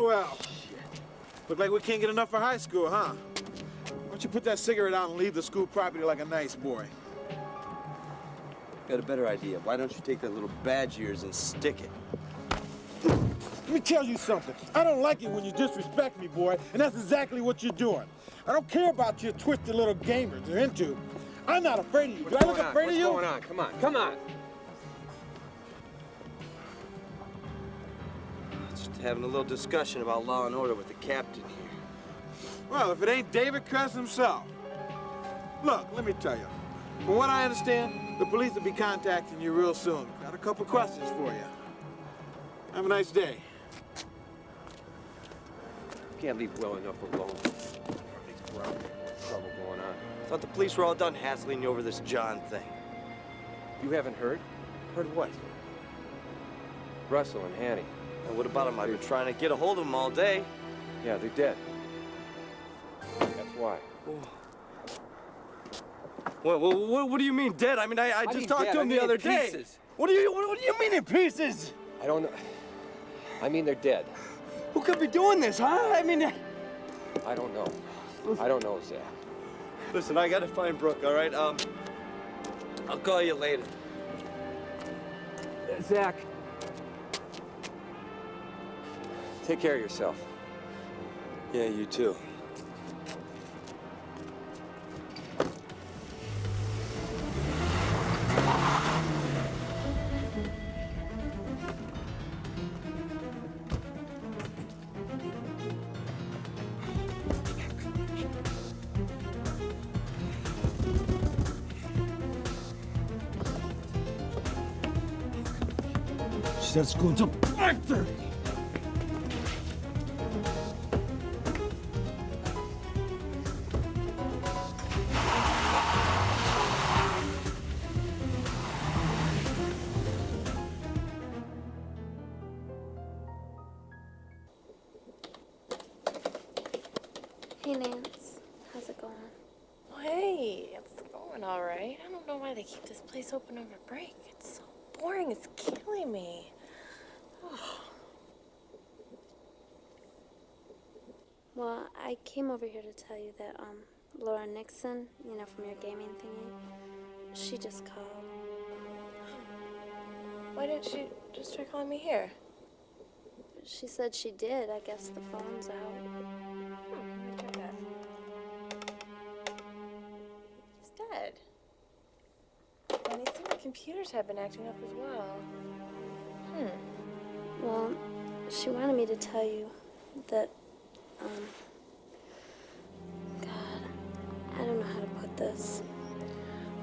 Well. Look like we can't get enough for high school, huh? Why don't you put that cigarette out and leave the school property like a nice boy? Got a better idea. Why don't you take that little badge of yours and stick it? Let me tell you something. I don't like it when you disrespect me, boy, and that's exactly what you're doing. I don't care about your twisted little gamers you're into. I'm not afraid of you. Do I look afraid of you? What's going on? Come on. Just having a little discussion about law and order with the captain here. Well, if it ain't David Cuss himself. Look, let me tell you. From what I understand, the police will be contacting you real soon. Got a couple questions for you. Have a nice day. can't leave well enough alone. Makes more trouble going on. I thought the police were all done hassling you over this John thing. You haven't heard? Heard what? Russell and Hanny. And what about them? I've been trying to get a hold of them all day. Yeah, they're dead. That's why. What do you mean dead? I mean, I just talked to him the other day. What do you mean in pieces? I don't know. I mean, they're dead. Who could be doing this, huh? I mean, I don't know. I don't know, Zach. Listen, I gotta find Brooke, all right? I'll call you later. Zach. Take care of yourself. Yeah, you too. Let's go to banter. Hey, Nance. How's it going? Hey, it's going all right. I don't know why they keep this place open over break. It's so boring. It's killing me. Well, I came over here to tell you that, Laura Nixon, you know, from your gaming thingy, she just called. Why didn't she just try calling me here? She said she did. I guess the phone's out. Let me try that. It's dead. And it seems like computers have been acting up as well. Well, she wanted me to tell you that, God, I don't know how to put this.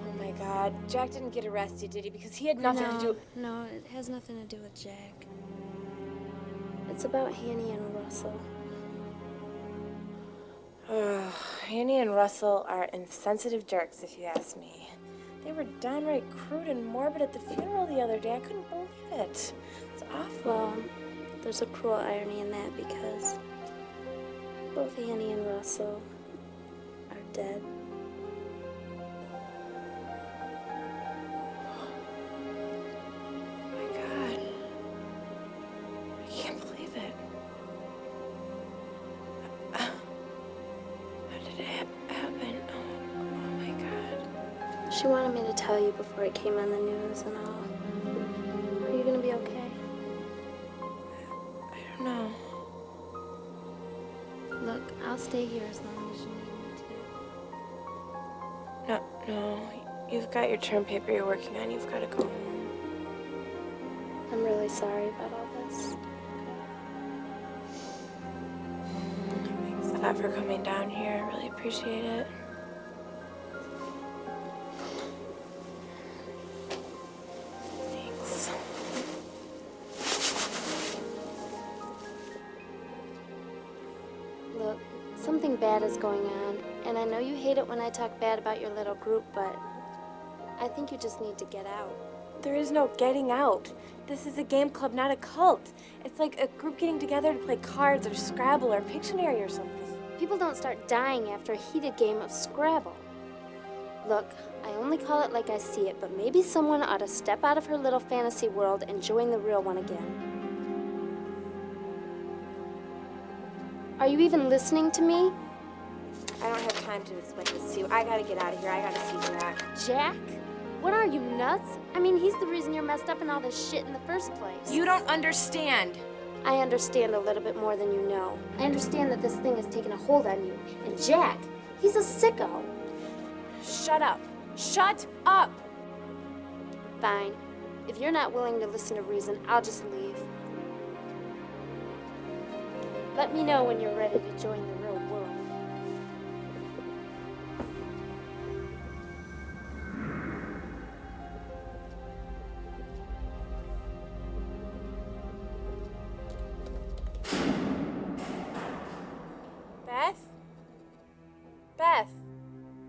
Oh my God, Jack didn't get arrested, did he? Because he had nothing to do. No, it has nothing to do with Jack. It's about Hanny and Russell. Hanny and Russell are insensitive jerks, if you ask me. They were downright crude and morbid at the funeral the other day. I couldn't believe it. It's awful. Well, there's a cruel irony in that because both Hanny and Russell are dead. Oh my God. I can't believe it. How did it happen? Oh my God. She wanted me to tell you before it came on the news and all. Are you gonna be okay? I don't know. Look, I'll stay here as long as you need me to. No. You've got your term paper you're working on. You've got to go home. I'm really sorry about all this. Thanks a lot for coming down here. I really appreciate it. Thanks. Look, something bad is going on, and I know you hate it when I talk bad about your little group, but I think you just need to get out. There is no getting out. This is a game club, not a cult. It's like a group getting together to play cards or Scrabble or Pictionary or something. People don't start dying after a heated game of Scrabble. Look, I only call it like I see it, but maybe someone ought to step out of her little fantasy world and join the real one again. Are you even listening to me? I don't have time to explain this to you. I gotta get out of here. I gotta see Jack. Jack? What are you, nuts? I mean, he's the reason you're messed up in all this shit in the first place. You don't understand. I understand a little bit more than you know. I understand that this thing has taken a hold on you. And Jack, he's a sicko. Shut up. Shut up! Fine. If you're not willing to listen to reason, I'll just leave. Let me know when you're ready to join the real world.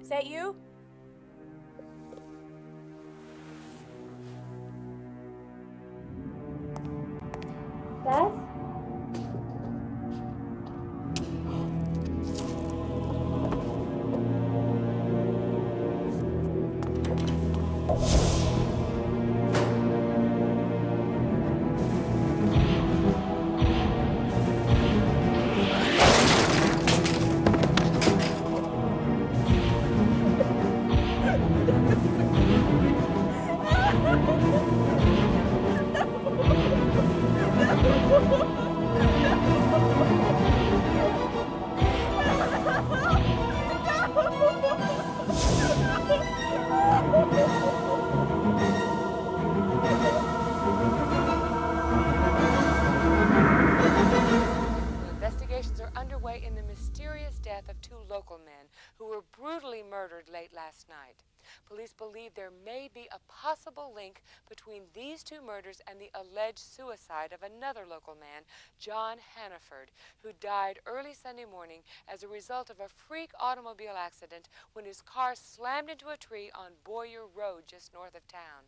Is that you? Beth? Investigations are underway in the mysterious death of two local men who were brutally murdered late last night. Police believe there may be a possible link between these two murders and the alleged suicide of another local man, John Hannaford, who died early Sunday morning as a result of a freak automobile accident when his car slammed into a tree on Boyer Road just north of town.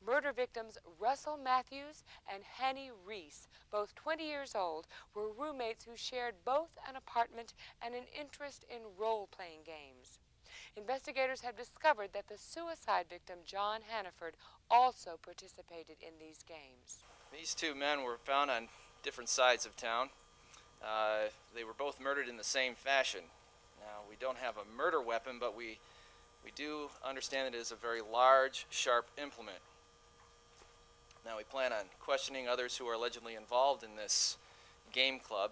Murder victims Russell Matthews and Henny Reese, both 20 years old, were roommates who shared both an apartment and an interest in role-playing games. Investigators have discovered that the suicide victim, John Hannaford, also participated in these games. These two men were found on different sides of town. They were both murdered in the same fashion. Now, we don't have a murder weapon, but we do understand that it is a very large, sharp implement. Now, we plan on questioning others who are allegedly involved in this game club.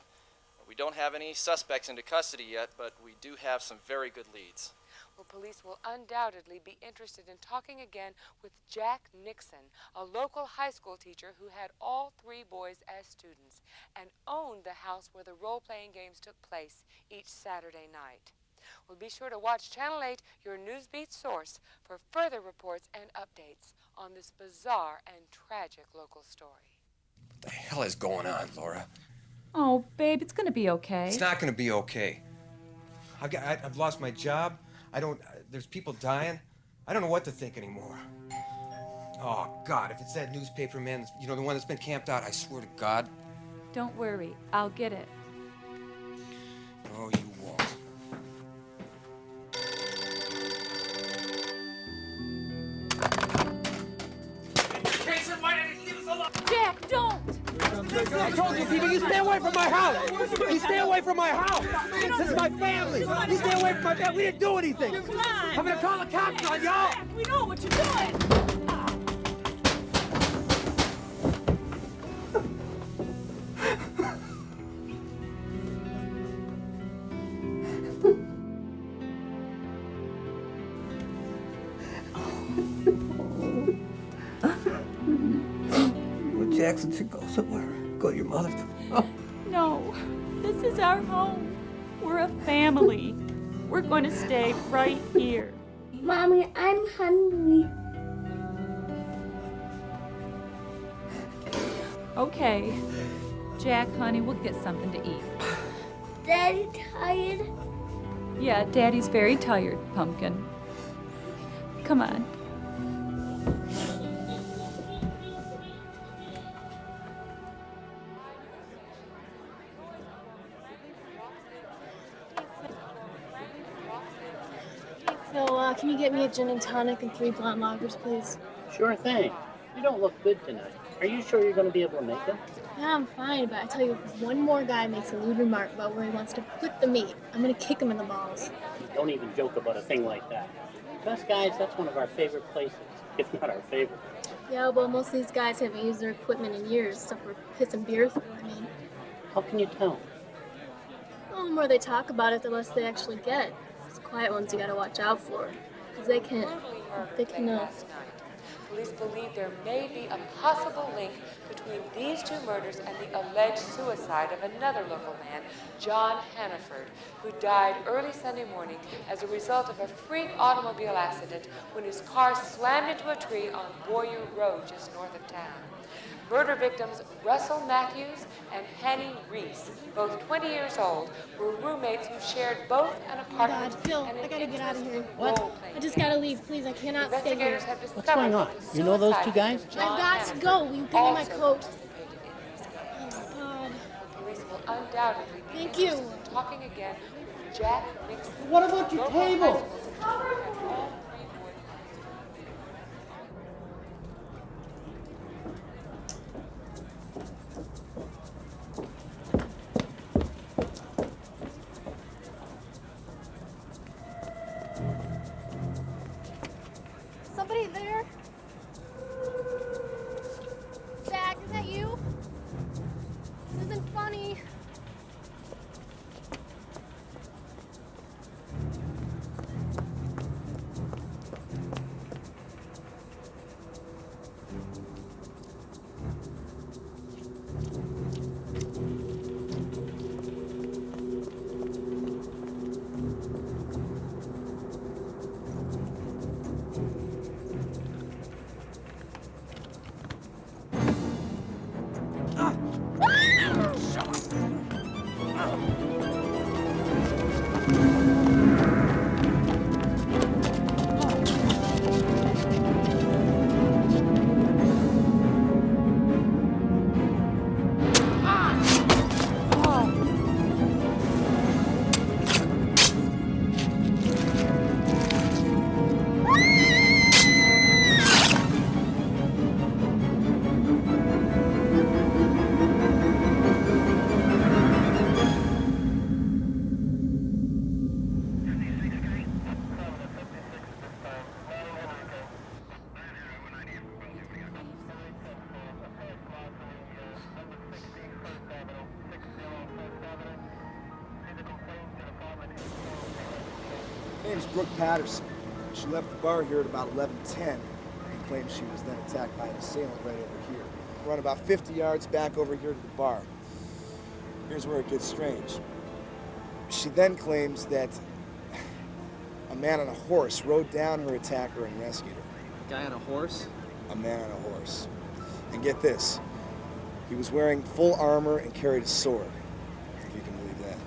We don't have any suspects into custody yet, but we do have some very good leads. Well, police will undoubtedly be interested in talking again with Jack Nixon, a local high school teacher who had all three boys as students and owned the house where the role-playing games took place each Saturday night. Well, be sure to watch Channel 8, your Newsbeat source, for further reports and updates on this bizarre and tragic local story. What the hell is going on, Laura? Oh, babe, it's gonna be okay. It's not gonna be okay. I've lost my job. There's people dying. I don't know what to think anymore. Oh, God, if it's that newspaper man, you know, the one that's been camped out, I swear to God. Don't worry, I'll get it. Oh, you won't. Jason, why did he leave us alone? Jack, don't! I told you, people, you stay away from my house! You stay away from my house! This is my family! You stay away from my family! We didn't do anything! I'm gonna call the cops on y'all! We know what you're doing! Well, Jackson should go somewhere. Go to your mother. Oh. No, this is our home. We're a family. We're going to stay right here. Mommy, I'm hungry. Okay. Jack, honey, we'll get something to eat. Daddy tired? Yeah, Daddy's very tired, Pumpkin. Come on. Phil, can you get me a gin and tonic and 3 blonde lagers, please? Sure thing. You don't look good tonight. Are you sure you're going to be able to make it? Yeah, I'm fine, but I tell you, if one more guy makes a lewd remark about where he wants to put the meat, I'm gonna kick him in the balls. Don't even joke about a thing like that. Us guys, that's one of our favorite places, if not our favorite. Yeah, well, most of these guys haven't used their equipment in years, except for pissing beer through, I mean. How can you tell? Well, the more they talk about it, the less they actually get. It's the quiet ones you gotta watch out for, because they can. Police believe there may be a possible link between these two murders and the alleged suicide of another local man, John Hannaford, who died early Sunday morning as a result of a freak automobile accident when his car slammed into a tree on Boyer Road just north of town. Murder victims Russell Matthews and Henny Reese, both 20 years old, were roommates who shared both an apartment Phil, and an I gotta get out of here. What? I just gotta leave, please. I cannot stay here. Investigators have discovered What's going on? that the You know those two suicide guys? victim, I've John got to Hannaford, go. Will you give me my also coat? participated in these games. Oh, God. Police will undoubtedly be Thank interested you. in talking again with Jack Nixon. What about your Local high table? school teacher who had all three boys. Somebody there? Jack, is that you? This isn't funny. Her name's Brooke Patterson. She left the bar here at about 11:10 and claims she was then attacked by an assailant right over here. Run about 50 yards back over here to the bar. Here's where it gets strange. She then claims that a man on a horse rode down her attacker and rescued her. Guy on a horse? A man on a horse. And get this, he was wearing full armor and carried a sword, if you can believe that.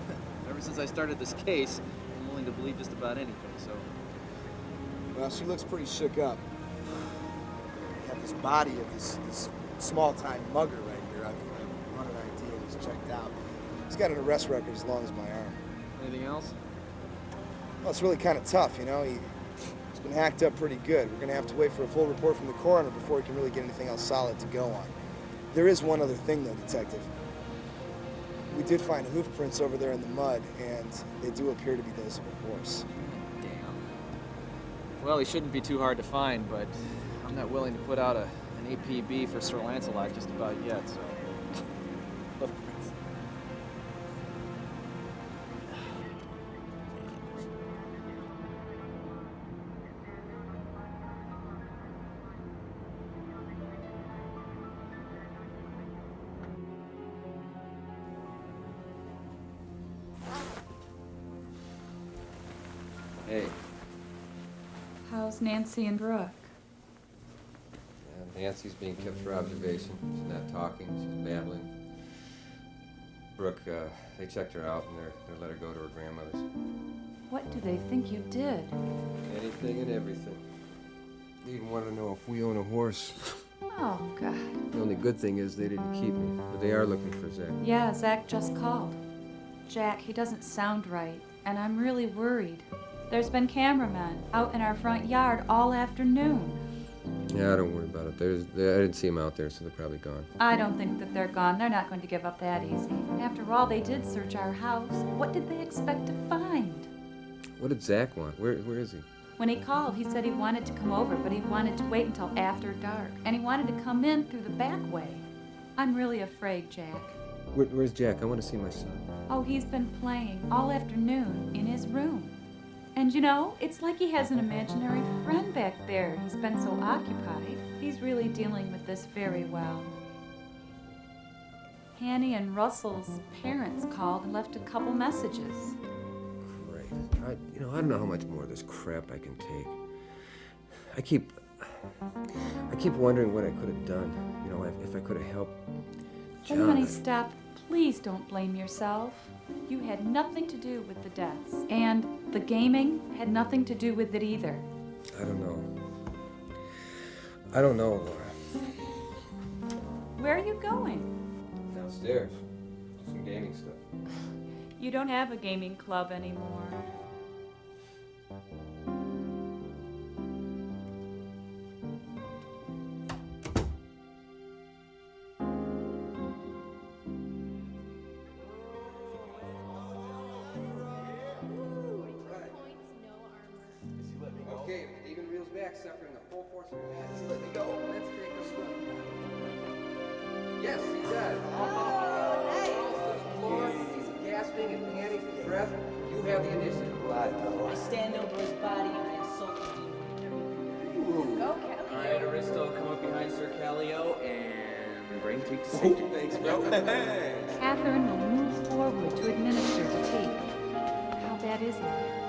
Ever since I started this case, I'm willing to believe just about anything, so... Well, she looks pretty shook up. Got this body of this small-time mugger right here. I've run an idea and he's checked out. He's got an arrest record as long as my arm. Anything else? Well, it's really kind of tough, you know. He's been hacked up pretty good. We're going to have to wait for a full report from the coroner before we can really get anything else solid to go on. There is one other thing, though, Detective. We did find hoof prints over there in the mud, and they do appear to be those of a horse. Damn. Well, he shouldn't be too hard to find, but I'm not willing to put out an APB for Sir Lancelot just about yet, so... Hey. How's Nancy and Brooke? Yeah, Nancy's being kept for observation. She's not talking, she's babbling. Brooke, they checked her out and they let her go to her grandmother's. What do they think you did? Anything and everything. They even want to know if we own a horse. Oh, God. The only good thing is they didn't keep me, but they are looking for Zach. Yeah, Zach just called. Jack, he doesn't sound right, and I'm really worried. There's been cameramen out in our front yard all afternoon. Yeah, don't worry about it. I didn't see them out there, so they're probably gone. I don't think that they're gone. They're not going to give up that easy. After all, they did search our house. What did they expect to find? What did Zach want? Where is he? When he called, he said he wanted to come over, but he wanted to wait until after dark. And he wanted to come in through the back way. I'm really afraid, Jack. Where's Jack? I want to see my son. Oh, he's been playing all afternoon in his room. And you know, it's like he has an imaginary friend back there. He's been so occupied. He's really dealing with this very well. Hanny and Russell's parents called and left a couple messages. Great. I don't know how much more of this crap I can take. I keep I keep wondering what I could have done. You know, if I could have helped John. Oh, honey, stop. Please don't blame yourself. You had nothing to do with the deaths. And the gaming had nothing to do with it either. I don't know. I don't know, Laura. Where are you going? Downstairs. Some gaming stuff. You don't have a gaming club anymore. Okay, Stephen reels back, suffering the full force of your hands. Let me go. Let's take a swim. Yes, he does. To the floor. He's gasping and panting for breath. You have the initiative. I stand over his body and I assault him. Go, Kallio. All right, Aristo, come up behind Sir Kallio and bring Teak to safety. Thanks, bro. Catherine will move forward to administer the tape. How bad is he?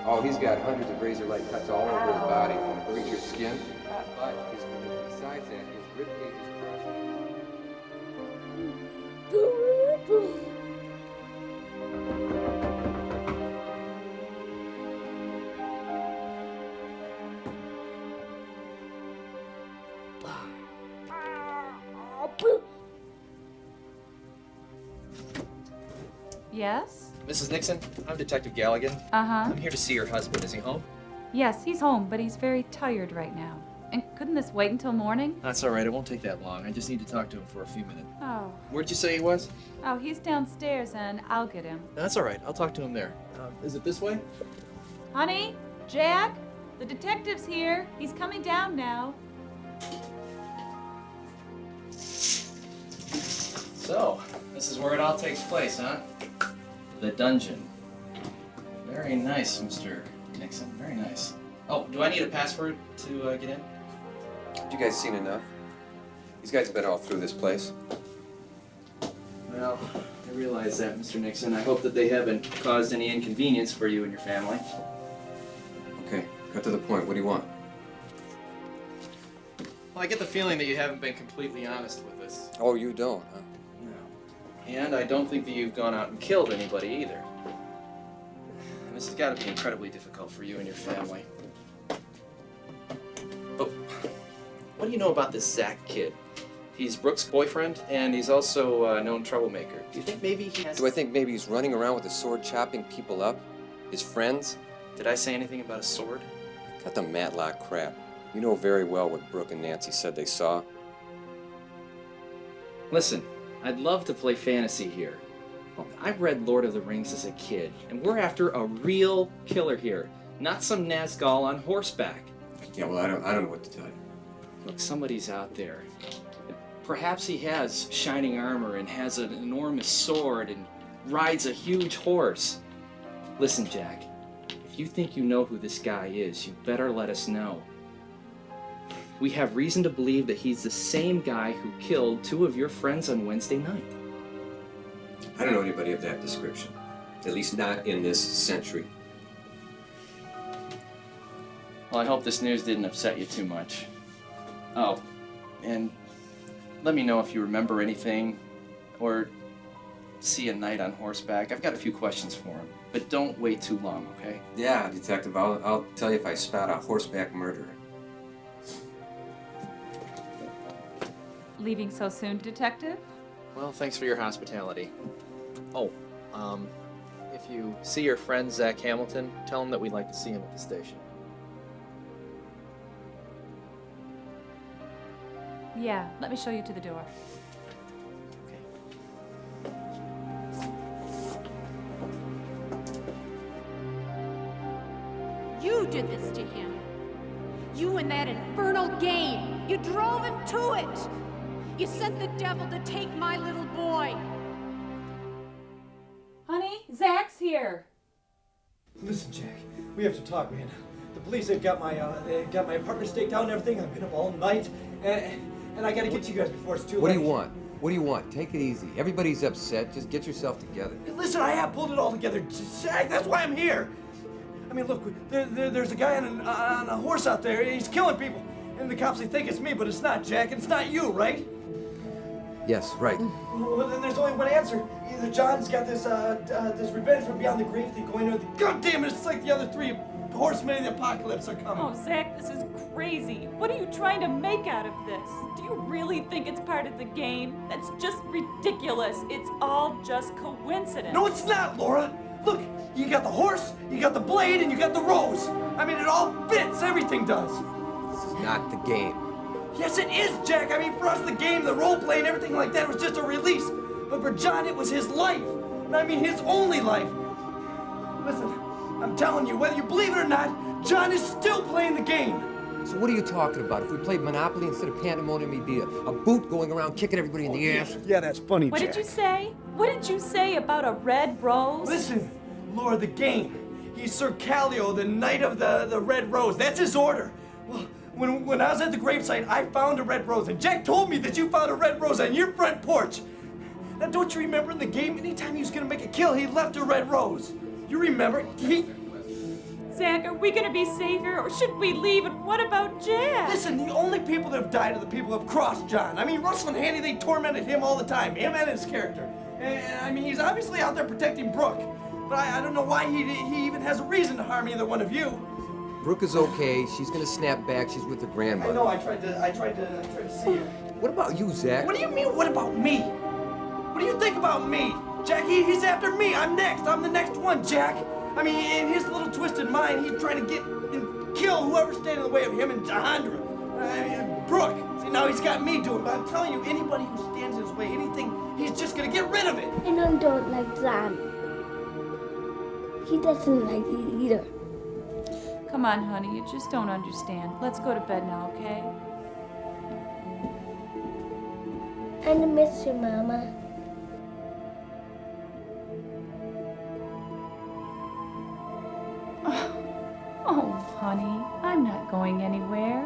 Oh, he's got hundreds of razor-like cuts all over his body from the creature's skin. But besides that, his rib cage is crushed. Yes? Mrs. Nixon, I'm Detective Galligan. Uh-huh. I'm here to see your husband. Is he home? Yes, he's home, but he's very tired right now. And couldn't this wait until morning? That's all right. It won't take that long. I just need to talk to him for a few minutes. Oh. Where'd you say he was? Oh, he's downstairs and I'll get him. That's all right. I'll talk to him there. Is it this way? Honey? Jack? The detective's here. He's coming down now. So, this is where it all takes place, huh? The dungeon. Very nice, Mr. Nixon. Very nice. Oh, do I need a password to get in? Have you guys seen enough? These guys have been all through this place. Well, I realize that, Mr. Nixon. I hope that they haven't caused any inconvenience for you and your family. Okay, cut to the point. What do you want? Well, I get the feeling that you haven't been completely honest with us. Oh, you don't, huh? No. And I don't think that you've gone out and killed anybody either. And this has got to be incredibly difficult for you and your family. But what do you know about this Zach kid? He's Brooke's boyfriend, and he's also a known troublemaker. Do you think maybe he has... Do I think maybe he's running around with a sword chopping people up? His friends? Did I say anything about a sword? Got the Matlock crap. You know very well what Brooke and Nancy said they saw. Listen, I'd love to play fantasy here. Well, I read Lord of the Rings as a kid, and we're after a real killer here, not some Nazgul on horseback. Yeah, well, I don't know what to tell you. Look, somebody's out there. Perhaps he has shining armor and has an enormous sword and rides a huge horse. Listen, Jack, if you think you know who this guy is, you better let us know. We have reason to believe that he's the same guy who killed 2 of your friends on Wednesday night. I don't know anybody of that description. At least not in this century. Well, I hope this news didn't upset you too much. Oh, and let me know if you remember anything or see a knight on horseback. I've got a few questions for him, but don't wait too long, okay? Yeah, Detective, I'll tell you if I spot a horseback murderer. Leaving so soon, Detective? Well, thanks for your hospitality. Oh, if you see your friend Zach Hamilton, tell him that we'd like to see him at the station. Yeah, let me show you to the door. You did this to him. You and that infernal game. You drove him to it. You sent the devil to take my little boy. Honey, Zach's here. Listen, Jack, we have to talk, man. The police, they've got my apartment staked out and everything. I've been up all night, and I gotta get you guys before it's too late. What do you want? What do you want? Take it easy. Everybody's upset. Just get yourself together. Listen, I have pulled it all together, Jack. That's why I'm here. I mean, look, there's a guy on a horse out there. He's killing people. And the cops, they think it's me, but it's not, Jack. And it's not you, right? Yes, right. Well, then there's only one answer. Either John's got this revenge from beyond the grave thing going on. God damn it, it's like the other three horsemen of the apocalypse are coming. Oh, Zach, this is crazy. What are you trying to make out of this? Do you really think it's part of the game? That's just ridiculous. It's all just coincidence. No, it's not, Laura. Look, you got the horse, you got the blade, and you got the rose. I mean, it all fits. Everything does. This is not the game. Yes, it is, Jack. I mean, for us, the game, the role play, and everything like that was just a release. But for John, it was his life. And I mean, his only life. Listen, I'm telling you, whether you believe it or not, John is still playing the game. So what are you talking about? If we played Monopoly instead of Pandemonium, he'd be a boot going around kicking everybody in the ass. Yeah, that's funny, What Jack. did you say? What did you say about a red rose? Listen, Laura, the game. He's Sir Kallio, the Knight of the Red Rose. That's his order. Well, when I was at the gravesite, I found a red rose, and Jack told me that you found a red rose on your front porch. Now, don't you remember in the game, anytime he was gonna make a kill, he left a red rose? You remember? Zach, are we gonna be safe here, or should we leave? And what about Jack? Listen, the only people that have died are the people who have crossed John. I mean, Russell and Handy, they tormented him all the time, him and his character. And I mean, he's obviously out there protecting Brooke. But I don't know why he even has a reason to harm either one of you. Brooke is okay. She's gonna snap back. She's with her grandmother. I know, I tried to see her. What about you, Zach? What do you mean, what about me? What do you think about me? Jack, he's after me. I'm next. I'm the next one, Jack. I mean, in his little twisted mind, he's trying to get and kill whoever's standing in the way of him and Jahandra. Brooke. See, now he's got me doing it, but I'm telling you, anybody who stands in his way, anything, he's just gonna get rid of it. And I don't like John. He doesn't like it either. Come on, honey, you just don't understand. Let's go to bed now, okay? I miss you, Mama. Oh, honey, I'm not going anywhere.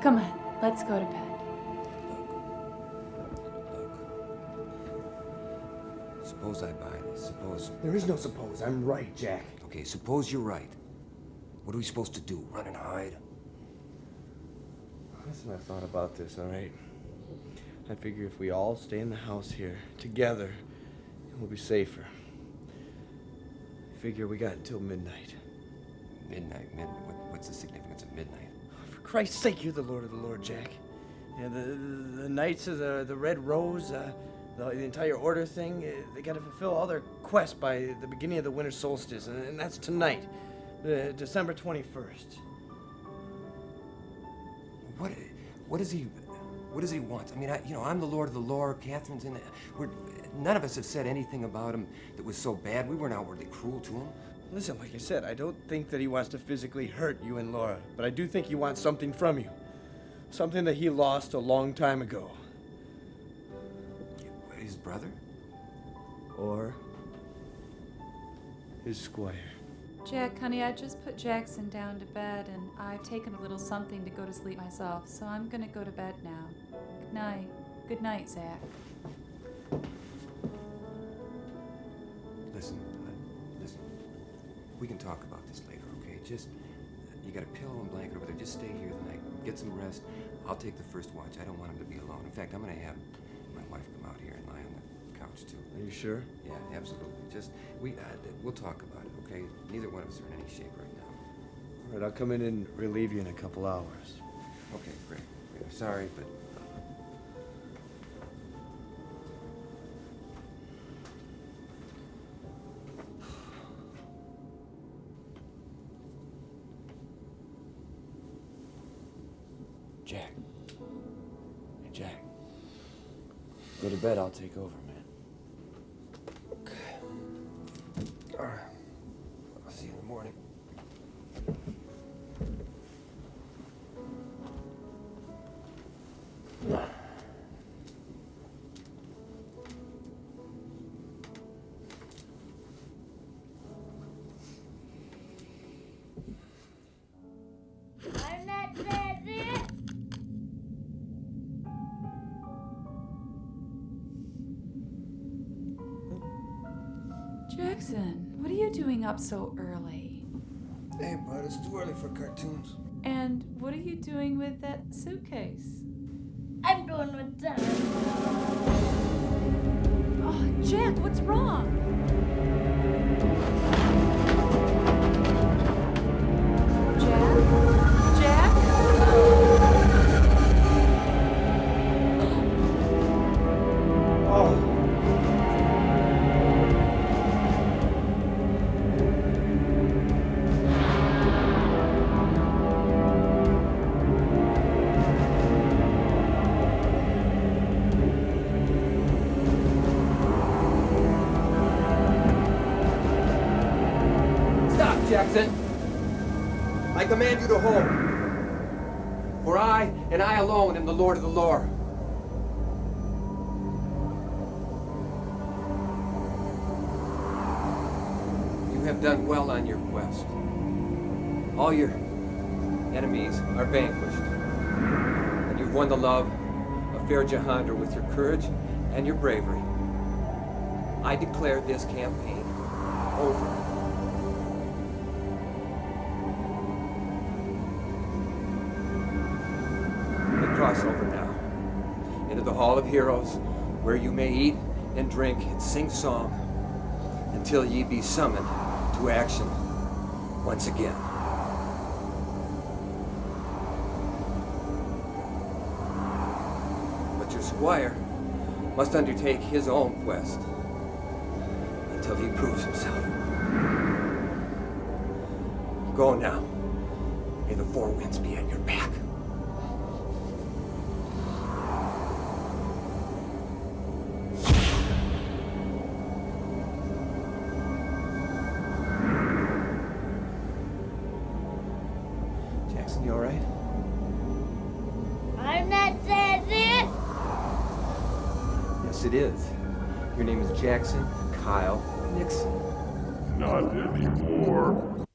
Come on, let's go to bed. Suppose I buy this. Suppose. There is no suppose. I'm right, Jack. Okay, suppose you're right. What are we supposed to do? Run and hide? Listen, I thought about this, all right? I figure if we all stay in the house here together, we'll be safer. I figure we got until midnight. Midnight? What's the significance of midnight? For Christ's sake, you're the Lord of the Lord, Jack. Yeah, the Knights of the Red Rose, the entire order thing, they got to fulfill all their quests by the beginning of the winter solstice, and that's tonight, December 21st. What does he want? I mean, I'm the Lord of the Lore. Catherine's in it. None of us have said anything about him that was so bad. We weren't outwardly cruel to him. Listen, like I said, I don't think that he wants to physically hurt you and Laura, but I do think he wants something from you. Something that he lost a long time ago. His brother? Or his squire. Jack, honey, I just put Jackson down to bed, and I've taken a little something to go to sleep myself, so I'm gonna go to bed now. Good night. Good night, Zach. Listen. We can talk about this later, okay? Just, you got a pillow and blanket over there. Just stay here tonight. Get some rest. I'll take the first watch. I don't want him to be alone. In fact, I'm gonna have my wife come out here and lie on the couch, too. Are you sure? Yeah, absolutely. Just, we'll talk about it, okay? Neither one of us are in any shape right now. All right, I'll come in and relieve you in a couple hours. Okay, great. I'm sorry, but... Jack. Hey, Jack. Go to bed, I'll take over, man. Okay. All right. I'll see you in the morning. I'm not ready. Jackson, what are you doing up so early? Hey, bud, it's too early for cartoons. And what are you doing with that suitcase? I'm doing with that. Oh, Jack, what's wrong? Jack? Jack? Stop, Jackson. I command you to hold. For I, and I alone, am the Lord of the lore. You have done well on your quest. All your enemies are vanquished. And you've won the love of fair Jahandra with your courage and your bravery. I declare this campaign over. Cross over now into the Hall of Heroes, where you may eat and drink and sing song until ye be summoned to action once again. But your squire must undertake his own quest until he proves himself. Go now. May the four winds be at your back. You all right? I'm not dead. Yes, it is. Your name is Jackson Kyle Nixon. Not anymore.